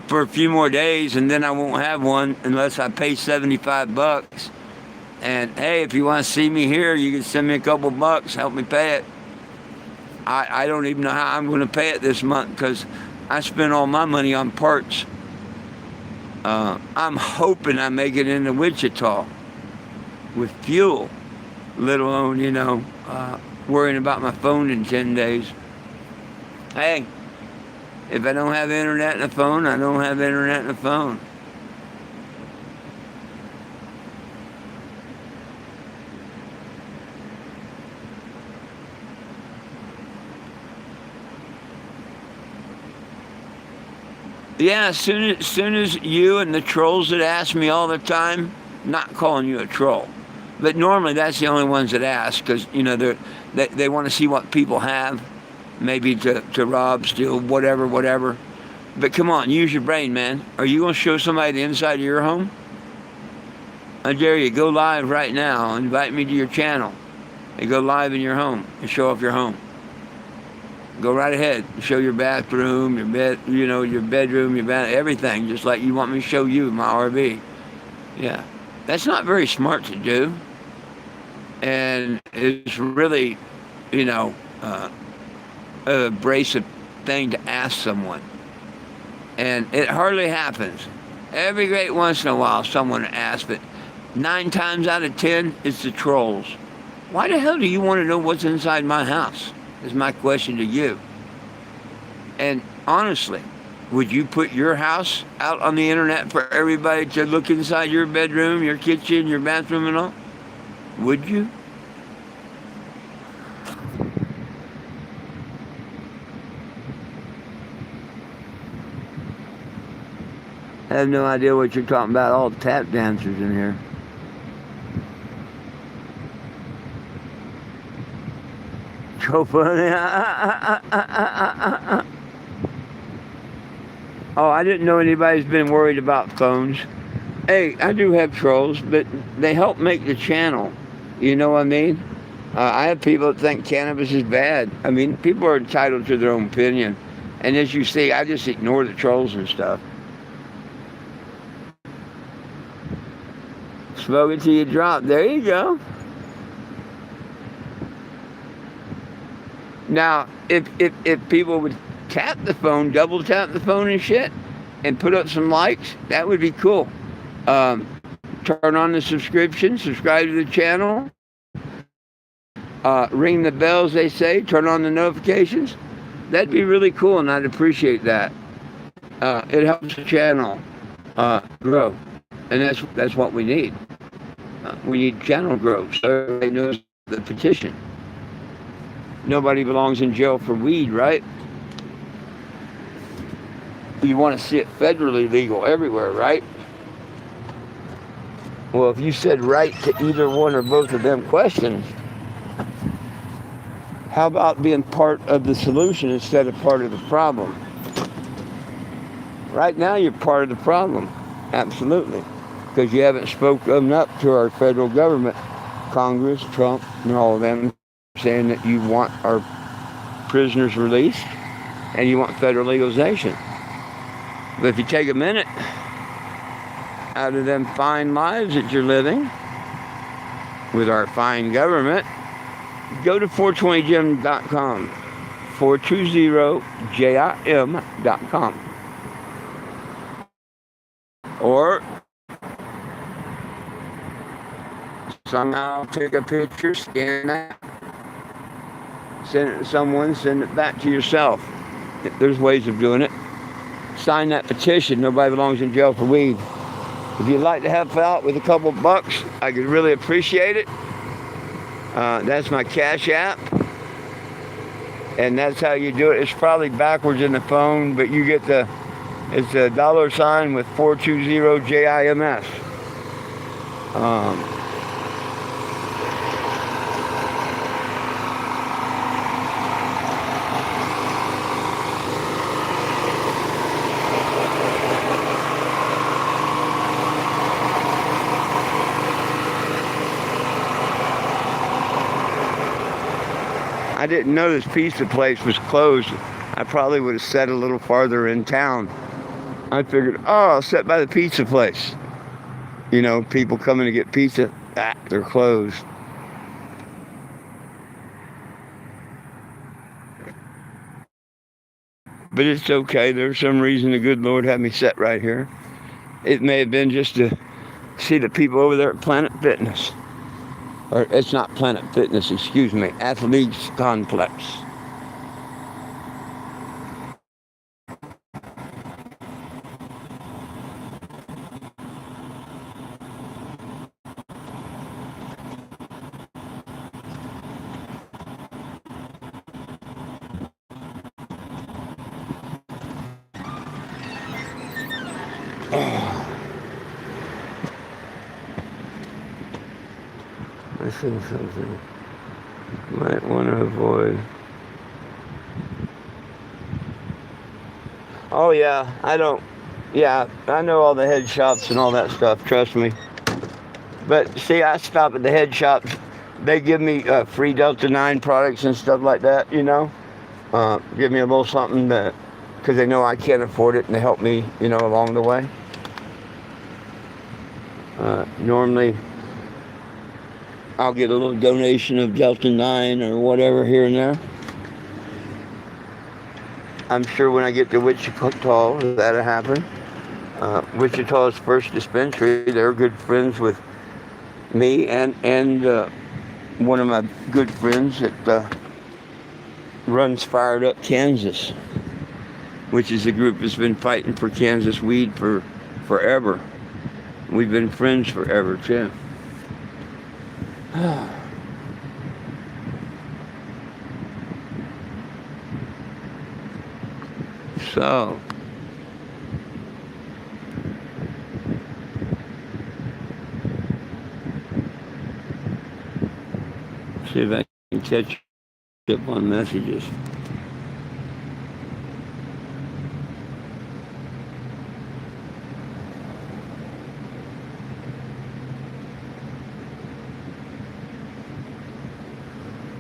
for a few more days, and then I won't have one unless I pay $75. And hey, if you want to see me here, you can send me a couple bucks, help me pay it. I don't even know how I'm going to pay it this month, because I spent all my money on parts. I'm hoping I make it into Wichita with fuel, let alone, you know, worrying about my phone in 10 days. Hey, if I don't have internet in the phone, I don't have internet in the phone. Yeah, as soon as you and the trolls that ask me all the time, not calling you a troll, but normally that's the only ones that ask, because, you know, they want to see what people have, maybe to rob, steal, whatever. But come on, use your brain, man. Are you going to show somebody the inside of your home? I dare you, go live right now. Invite me to your channel and go live in your home and show off your home. Go right ahead. Show your bathroom, your bed, you know, your bedroom, your bath, everything, just like you want me to show you my RV. Yeah. That's not very smart to do. And it's really, you know, an abrasive thing to ask someone. And it hardly happens. Every great once in a while someone asks, but 9 times out of 10, it's the trolls. Why the hell do you want to know what's inside my house? Is my question to you. And honestly, would you put your house out on the internet for everybody to look inside your bedroom, your kitchen, your bathroom and all? Would you? I have no idea what you're talking about. All tap dancers in here. So funny. Oh, I didn't know anybody's been worried about phones. Hey, I do have trolls, but they help make the channel. You know what I mean? I have people that think cannabis is bad. I mean, people are entitled to their own opinion. And as you see, I just ignore the trolls and stuff. Smoke it till you drop. There you go. Now, if people would tap the phone, double tap the phone and shit, and put up some likes, that would be cool. turn on the subscription, subscribe to the channel, ring the bells, they say, turn on the notifications. That'd be really cool, and I'd appreciate that. It helps the channel grow, and that's what we need. We need channel growth, so everybody knows the petition. Nobody belongs in jail for weed, right? You want to see it federally legal everywhere, right? Well, if you said right to either one or both of them questions, how about being part of the solution instead of part of the problem? Right now, you're part of the problem, absolutely, because you haven't spoken up to our federal government, Congress, Trump, and all of them, saying that you want our prisoners released and you want federal legalization. But if you take a minute out of them fine lives that you're living with our fine government, go to 420jim.com, 420jim.com. Or somehow take a picture, scan that, send it to someone, send it back to yourself. There's ways of doing it. Sign that petition, nobody belongs in jail for weed. If you'd like to help out with a couple bucks, I could really appreciate it. That's my Cash App. And that's how you do it. It's probably backwards in the phone, but you get it's a $ with 420JIMS. I didn't know this pizza place was closed. I probably would have sat a little farther in town. I figured, I'll sit by the pizza place. You know, people coming to get pizza, they're closed. But it's okay. There's some reason the good Lord had me sit right here. It may have been just to see the people over there at Planet Fitness. Or it's not Planet Fitness, excuse me, Athletes Complex. I think something you might want to avoid. Oh yeah, I know all the head shops and all that stuff, trust me. But see, I stop at the head shops. They give me free Delta 9 products and stuff like that, you know. Give me a little something because they know I can't afford it, and they help me, you know, along the way. Normally, I'll get a little donation of Delta 9 or whatever here and there. I'm sure when I get to Wichita, that'll happen. Wichita's first dispensary, they're good friends with me and one of my good friends that runs Fired Up Kansas, which is a group that's been fighting for Kansas weed for forever. We've been friends forever, too. So, see if I can catch up on messages.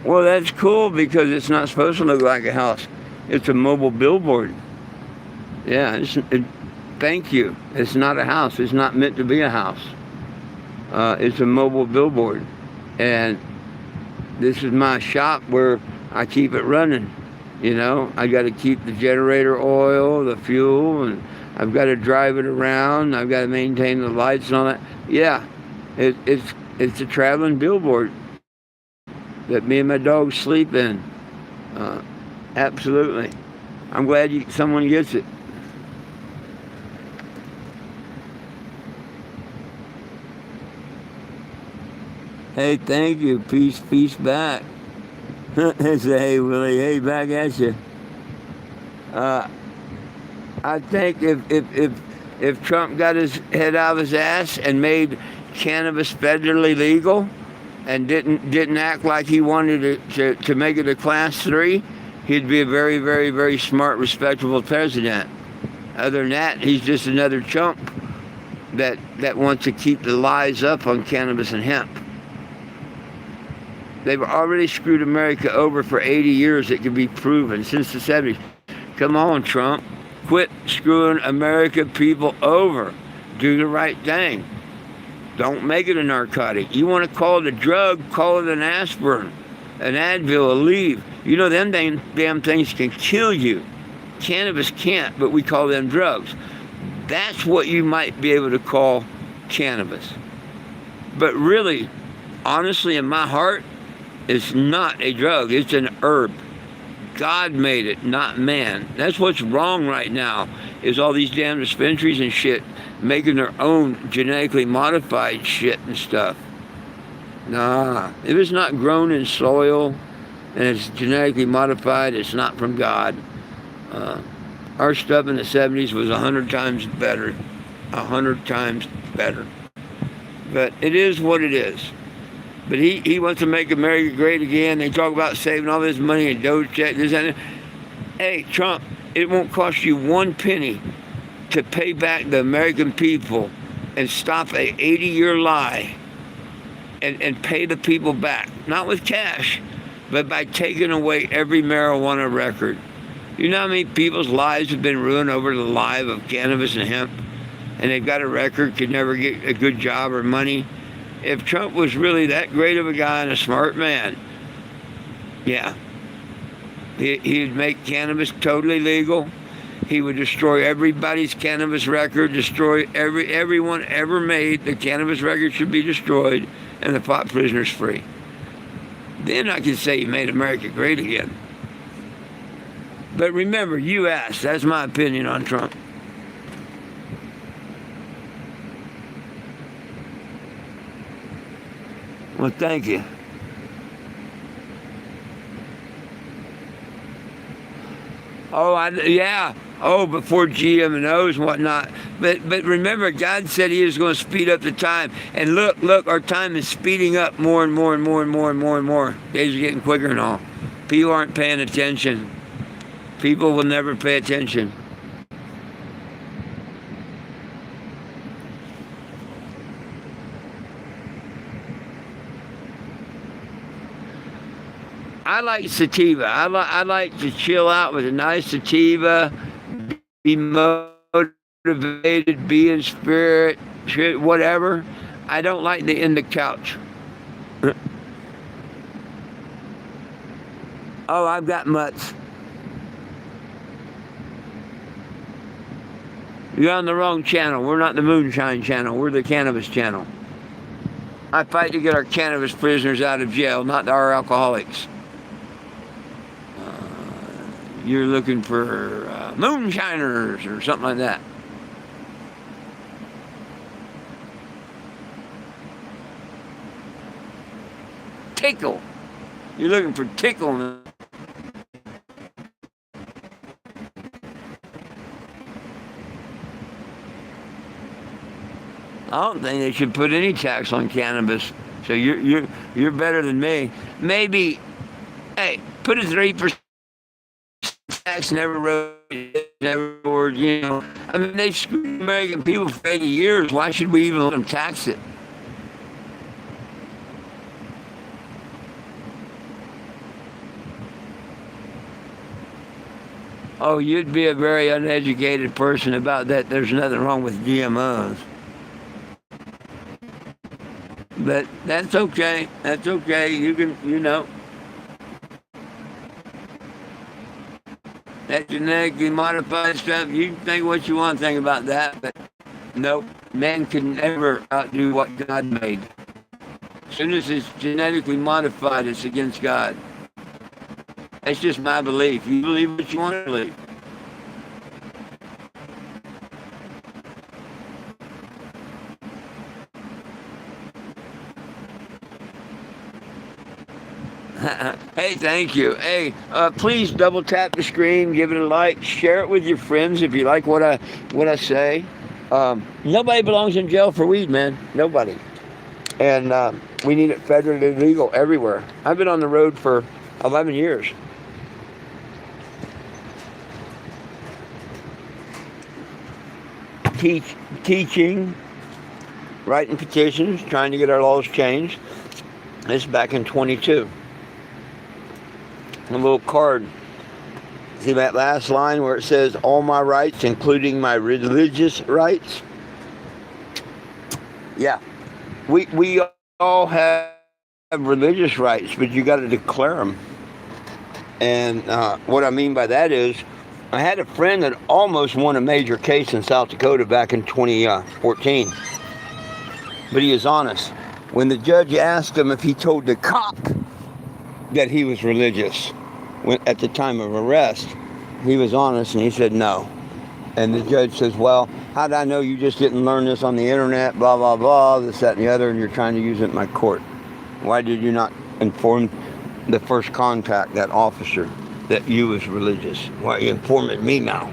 Well, that's cool because it's not supposed to look like a house. It's a mobile billboard. Yeah, thank you. It's not a house. It's not meant to be a house. It's a mobile billboard. And this is my shop where I keep it running. You know, I got to keep the generator oil, the fuel, and I've got to drive it around. I've got to maintain the lights and all that. Yeah, It's a traveling billboard that me and my dog sleep in. Absolutely. I'm glad someone gets it. Hey, thank you. Peace back. Say, hey, Willie, hey, back at you. I think if Trump got his head out of his ass and made cannabis federally legal, and didn't act like he wanted to make it a class 3, he'd be a very, very, very smart, respectable president. Other than that, he's just another chump that wants to keep the lies up on cannabis and hemp. They've already screwed America over for 80 years. It can be proven since the 70s. Come on, Trump. Quit screwing American people over. Do the right thing. Don't make it a narcotic. You want to call it a drug, call it an aspirin, an Advil, a leave. You know, them damn things can kill you. Cannabis can't, but we call them drugs. That's what you might be able to call cannabis. But really, honestly, in my heart, it's not a drug. It's an herb. God made it, not man. That's what's wrong right now, is all these damn dispensaries and shit making their own genetically modified shit and stuff. Nah, if it's not grown in soil and it's genetically modified, it's not from God. Our stuff in the 70s was 100 times better. 100 times better. But it is what it is. But he wants to make America great again. They talk about saving all this money in Doge check, this and that. Hey, Trump, it won't cost you one penny to pay back the American people and stop a 80-year lie and pay the people back. Not with cash, but by taking away every marijuana record. You know how many people's lives have been ruined over the lie of cannabis and hemp? And they've got a record, could never get a good job or money. If Trump was really that great of a guy and a smart man, yeah, he'd make cannabis totally legal. He would destroy everybody's cannabis record, destroy everyone ever made. The cannabis record should be destroyed, and the pot prisoners free. Then I can say he made America great again. But remember, U.S., that's my opinion on Trump. Well, thank you. Oh, yeah. Oh, before GMOs and whatnot. But remember, God said He was going to speed up the time. And look, our time is speeding up more and more and more and more and more and more. Days are getting quicker and all. People aren't paying attention. People will never pay attention. I like sativa. I like to chill out with a nice sativa, be motivated, be in spirit, whatever. I don't like the in the couch. Oh, I've got mutts. You're on the wrong channel. We're not the moonshine channel. We're the cannabis channel. I fight to get our cannabis prisoners out of jail, not our alcoholics. You're looking for moonshiners or something like that. Tickle. You're looking for tickle. I don't think they should put any tax on cannabis. So you're better than me. Maybe, hey, put a 3% tax, never wrote, you know. I mean, they've screwed American people for 80 years. Why should we even let them tax it? Oh, you'd be a very uneducated person about that. There's nothing wrong with GMOs. But that's okay. That's okay. You can, you know. That genetically modified stuff, you can think what you want to think about that, but Nope. Man can never outdo what God made. As soon as it's genetically modified, it's against God. That's just my belief. You believe what you want to believe. Hey, thank you. Hey, please double tap the screen, give it a like, share it with your friends if you like what I say. Nobody belongs in jail for weed, man. Nobody. And we need it federally legal everywhere. I've been on the road for 11 years. Teaching, writing petitions, trying to get our laws changed. This is back in 22. A little card. See that last line where it says all my rights, including my religious rights? Yeah. We all have religious rights, but you got to declare them. And what I mean by that is, I had a friend that almost won a major case in South Dakota back in 2014. But he was honest. When the judge asked him if he told the cop that he was religious at the time of arrest, he was honest and he said no. And the judge says, well, how did I know you just didn't learn this on the internet, blah, blah, blah, this, that, and the other, and you're trying to use it in my court? Why did you not inform the first contact, that officer, that you was religious? Why are you informing me now?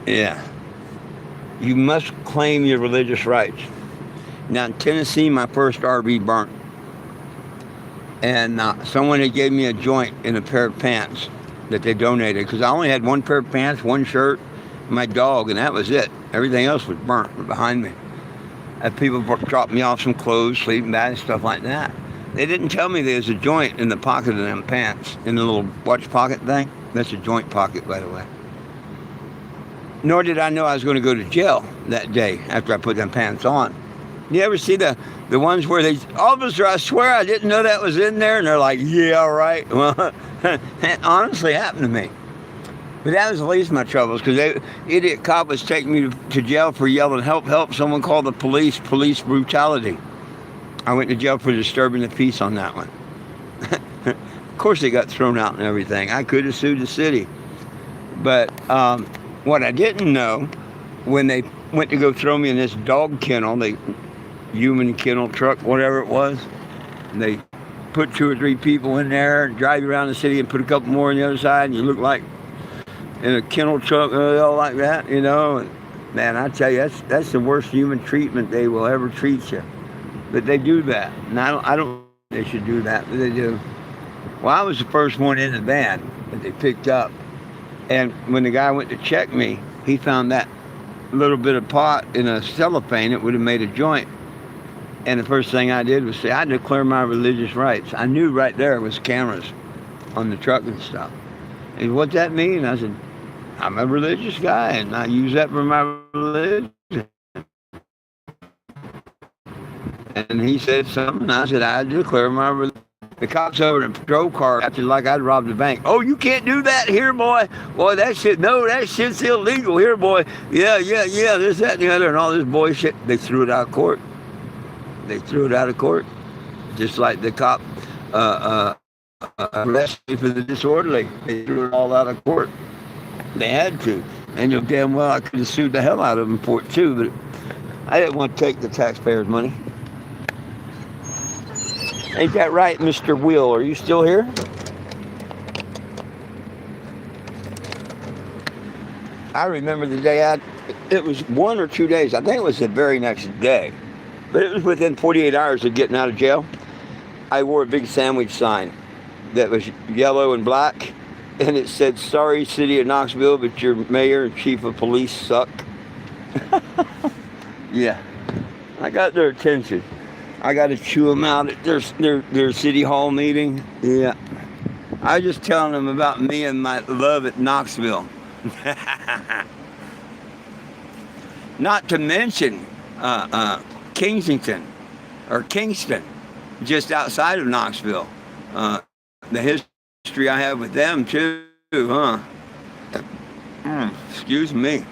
Yeah. You must claim your religious rights. Now, in Tennessee, my first RV burnt. And someone had gave me a joint in a pair of pants that they donated, because I only had one pair of pants, one shirt, my dog, and that was it. Everything else was burnt behind me. And people dropped me off some clothes, sleeping bags, stuff like that. They didn't tell me there was a joint in the pocket of them pants, in the little watch pocket thing. That's a joint pocket, by the way. Nor did I know I was going to go to jail that day after I put them pants on. You ever see the ones where they, officer, I swear I didn't know that was in there, and they're like, yeah, right. Well, that honestly happened to me. But that was the least of my troubles, because the idiot cop was taking me to jail for yelling, help, help, someone call the police brutality. I went to jail for disturbing the peace on that one. Of course they got thrown out and everything. I could have sued the city. But what I didn't know, when they went to go throw me in this dog kennel, human kennel truck, whatever it was, and they put 2 or 3 people in there and drive you around the city and put a couple more on the other side, and you look like in a kennel truck, all like that, you know. And man, I tell you, that's the worst human treatment they will ever treat you. But they do that, and I don't think they should do that, but they do. Well, I was the first one in the van that they picked up, and when the guy went to check me, he found that little bit of pot in a cellophane that would have made a joint. And the first thing I did was say, I declare my religious rights. I knew right there was cameras on the truck and stuff. And what's that mean? I said, I'm a religious guy, and I use that for my religion. And he said something, I said, I declare my religion. The cops over in the patrol car acted like I'd robbed a bank. Oh, you can't do that here, boy. Boy, that shit's illegal here, boy. Yeah, this, that, and the other, and all this bullshit. They threw it out of court. Just like the cop arrested me for the disorderly. They threw it all out of court. They had to. And you know damn well I could have sued the hell out of them for it too, but I didn't want to take the taxpayers' money. Ain't that right, Mr. Will? Are you still here? I remember the day it was 1 or 2 days. I think it was the very next day. But it was within 48 hours of getting out of jail. I wore a big sandwich sign that was yellow and black. And it said, sorry, City of Knoxville, but your mayor and chief of police suck. Yeah. I got their attention. I got to chew them out at their city hall meeting. Yeah. I was just telling them about me and my love at Knoxville. Not to mention Kingston, just outside of Knoxville. The history I have with them too, huh? Excuse me.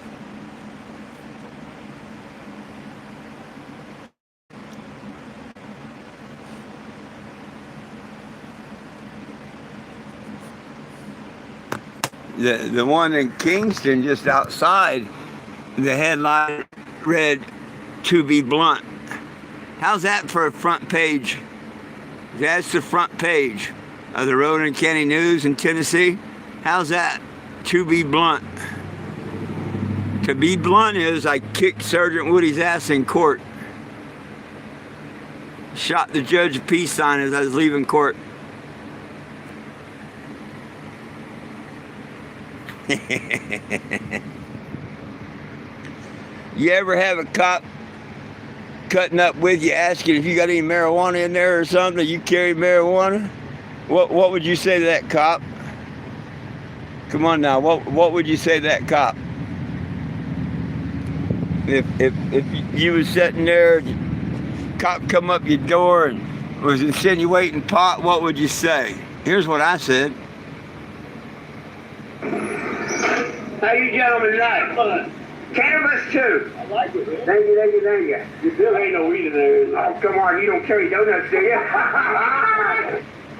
The one in Kingston, just outside, the headline read, "To be blunt." How's that for a front page? That's the front page of the Rowan County News in Tennessee. How's that? To be blunt. To be blunt is I kicked Sergeant Woody's ass in court. Shot the judge a peace sign as I was leaving court. You ever have a cop cutting up with you, asking if you got any marijuana in there or something? You carry marijuana? What would you say to that cop? Come on now, what would you say to that cop? If you was sitting there, cop come up your door and was insinuating pot, what would you say? Here's what I said. How you gentlemen like? Cannabis too. I like it, man. Thank you. You still ain't no weed in there. Oh, come on, you don't carry donuts, do you?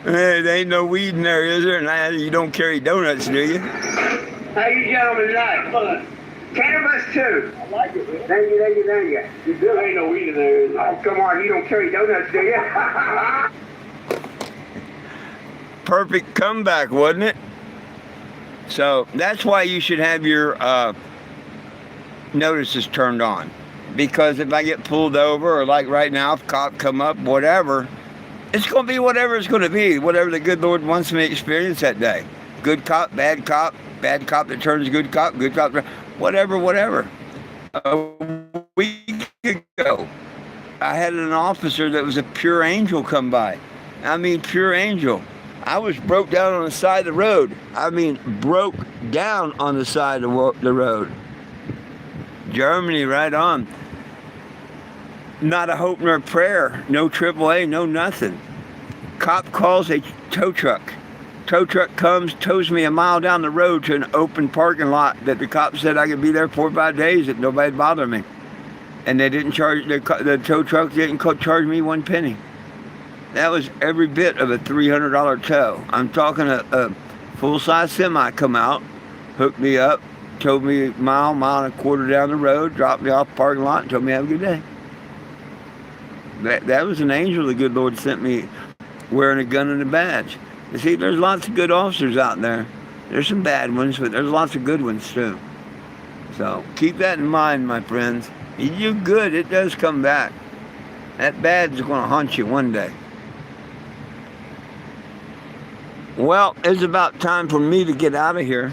Hey, there ain't no weed in there, is there? And you don't carry donuts, do you? How you gentlemen like? Cannabis too. I like it, man. Thank you. You still ain't no weed in there. Oh, come on, you don't carry donuts, do you? Perfect comeback, wasn't it? So that's why you should have your notices turned on. Because if I get pulled over, or like right now, if cop come up, whatever, it's going to be whatever it's going to be, whatever the good Lord wants me to experience that day. Good cop that turns good cop, whatever. A week ago, I had an officer that was a pure angel come by. I mean, pure angel. I was broke down on the side of the road. I mean, broke down on the side of the road. Germany, right on. Not a hope nor a prayer. No AAA, no nothing. Cop calls a tow truck. Tow truck comes, tows me a mile down the road to an open parking lot that the cop said I could be there 4 or 5 days, that nobody'd bother me. And they didn't charge, the tow truck didn't charge me 1 penny. That was every bit of a $300 tow. I'm talking a full-size semi come out, hooked me up, towed me a mile and a quarter down the road, dropped me off the parking lot, and told me have a good day. That was an angel the good Lord sent me, wearing a gun and a badge. You see, there's lots of good officers out there. There's some bad ones, but there's lots of good ones too. So keep that in mind, my friends. You do good, it does come back. That bad is going to haunt you one day. Well, it's about time for me to get out of here.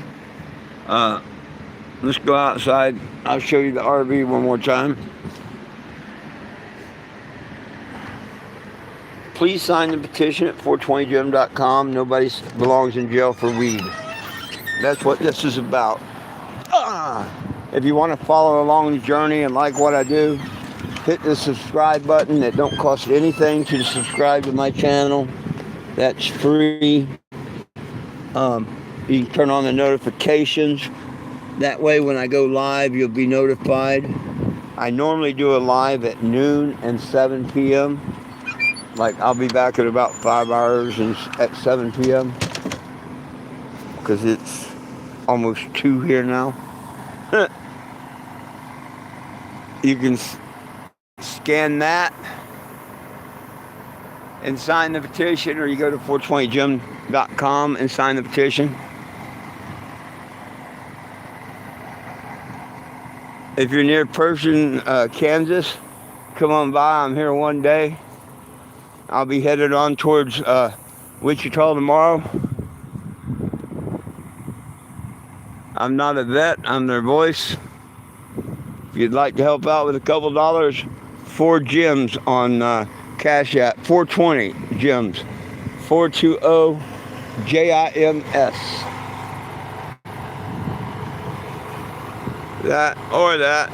Let's go outside. I'll show you the RV one more time. Please sign the petition at 420gym.com. Nobody belongs in jail for weed. That's what this is about. If you want to follow along the journey and like what I do, hit the subscribe button. It don't cost anything to subscribe to my channel. That's free. You can turn on the notifications. That way when I go live, you'll be notified. I normally do a live at noon and 7 p.m. Like I'll be back in about 5 hours and at 7 p.m. because it's almost 2 here now. You can scan that and sign the petition, or you go to 420gym.com and sign the petition. If you're near Parsons, Kansas, come on by. I'm here one day. I'll be headed on towards Wichita tomorrow. I'm not a vet, I'm their voice. If you'd like to help out with a couple dollars, 4 gyms on Cash App, 420 gyms, 420 JIMS. That or that.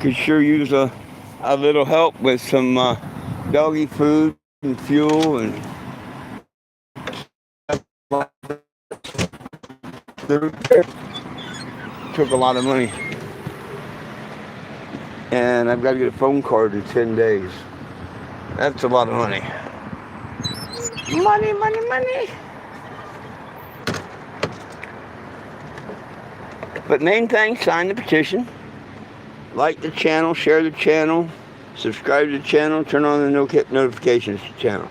Could sure use a little help with some doggy food and fuel and took a lot of money, and I've got to get a phone card in 10 days. That's a lot of money. Money, money, money. But main thing, sign the petition. Like the channel, share the channel, subscribe to the channel, turn on the notifications to the channel.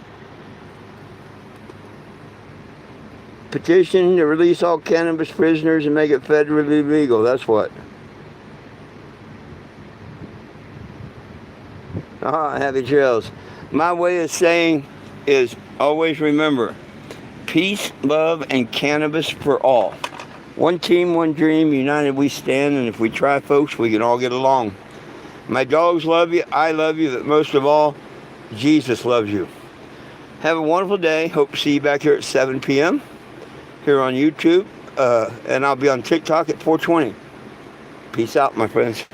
Petition to release all cannabis prisoners and make it federally legal. That's what. Happy trails. My way of saying is always remember, peace, love, and cannabis for all. One team, one dream, united we stand, and if we try, folks, we can all get along. My dogs love you, I love you, but most of all, Jesus loves you. Have a wonderful day. Hope to see you back here at 7 p.m. here on YouTube, and I'll be on TikTok at 4:20. Peace out, my friends.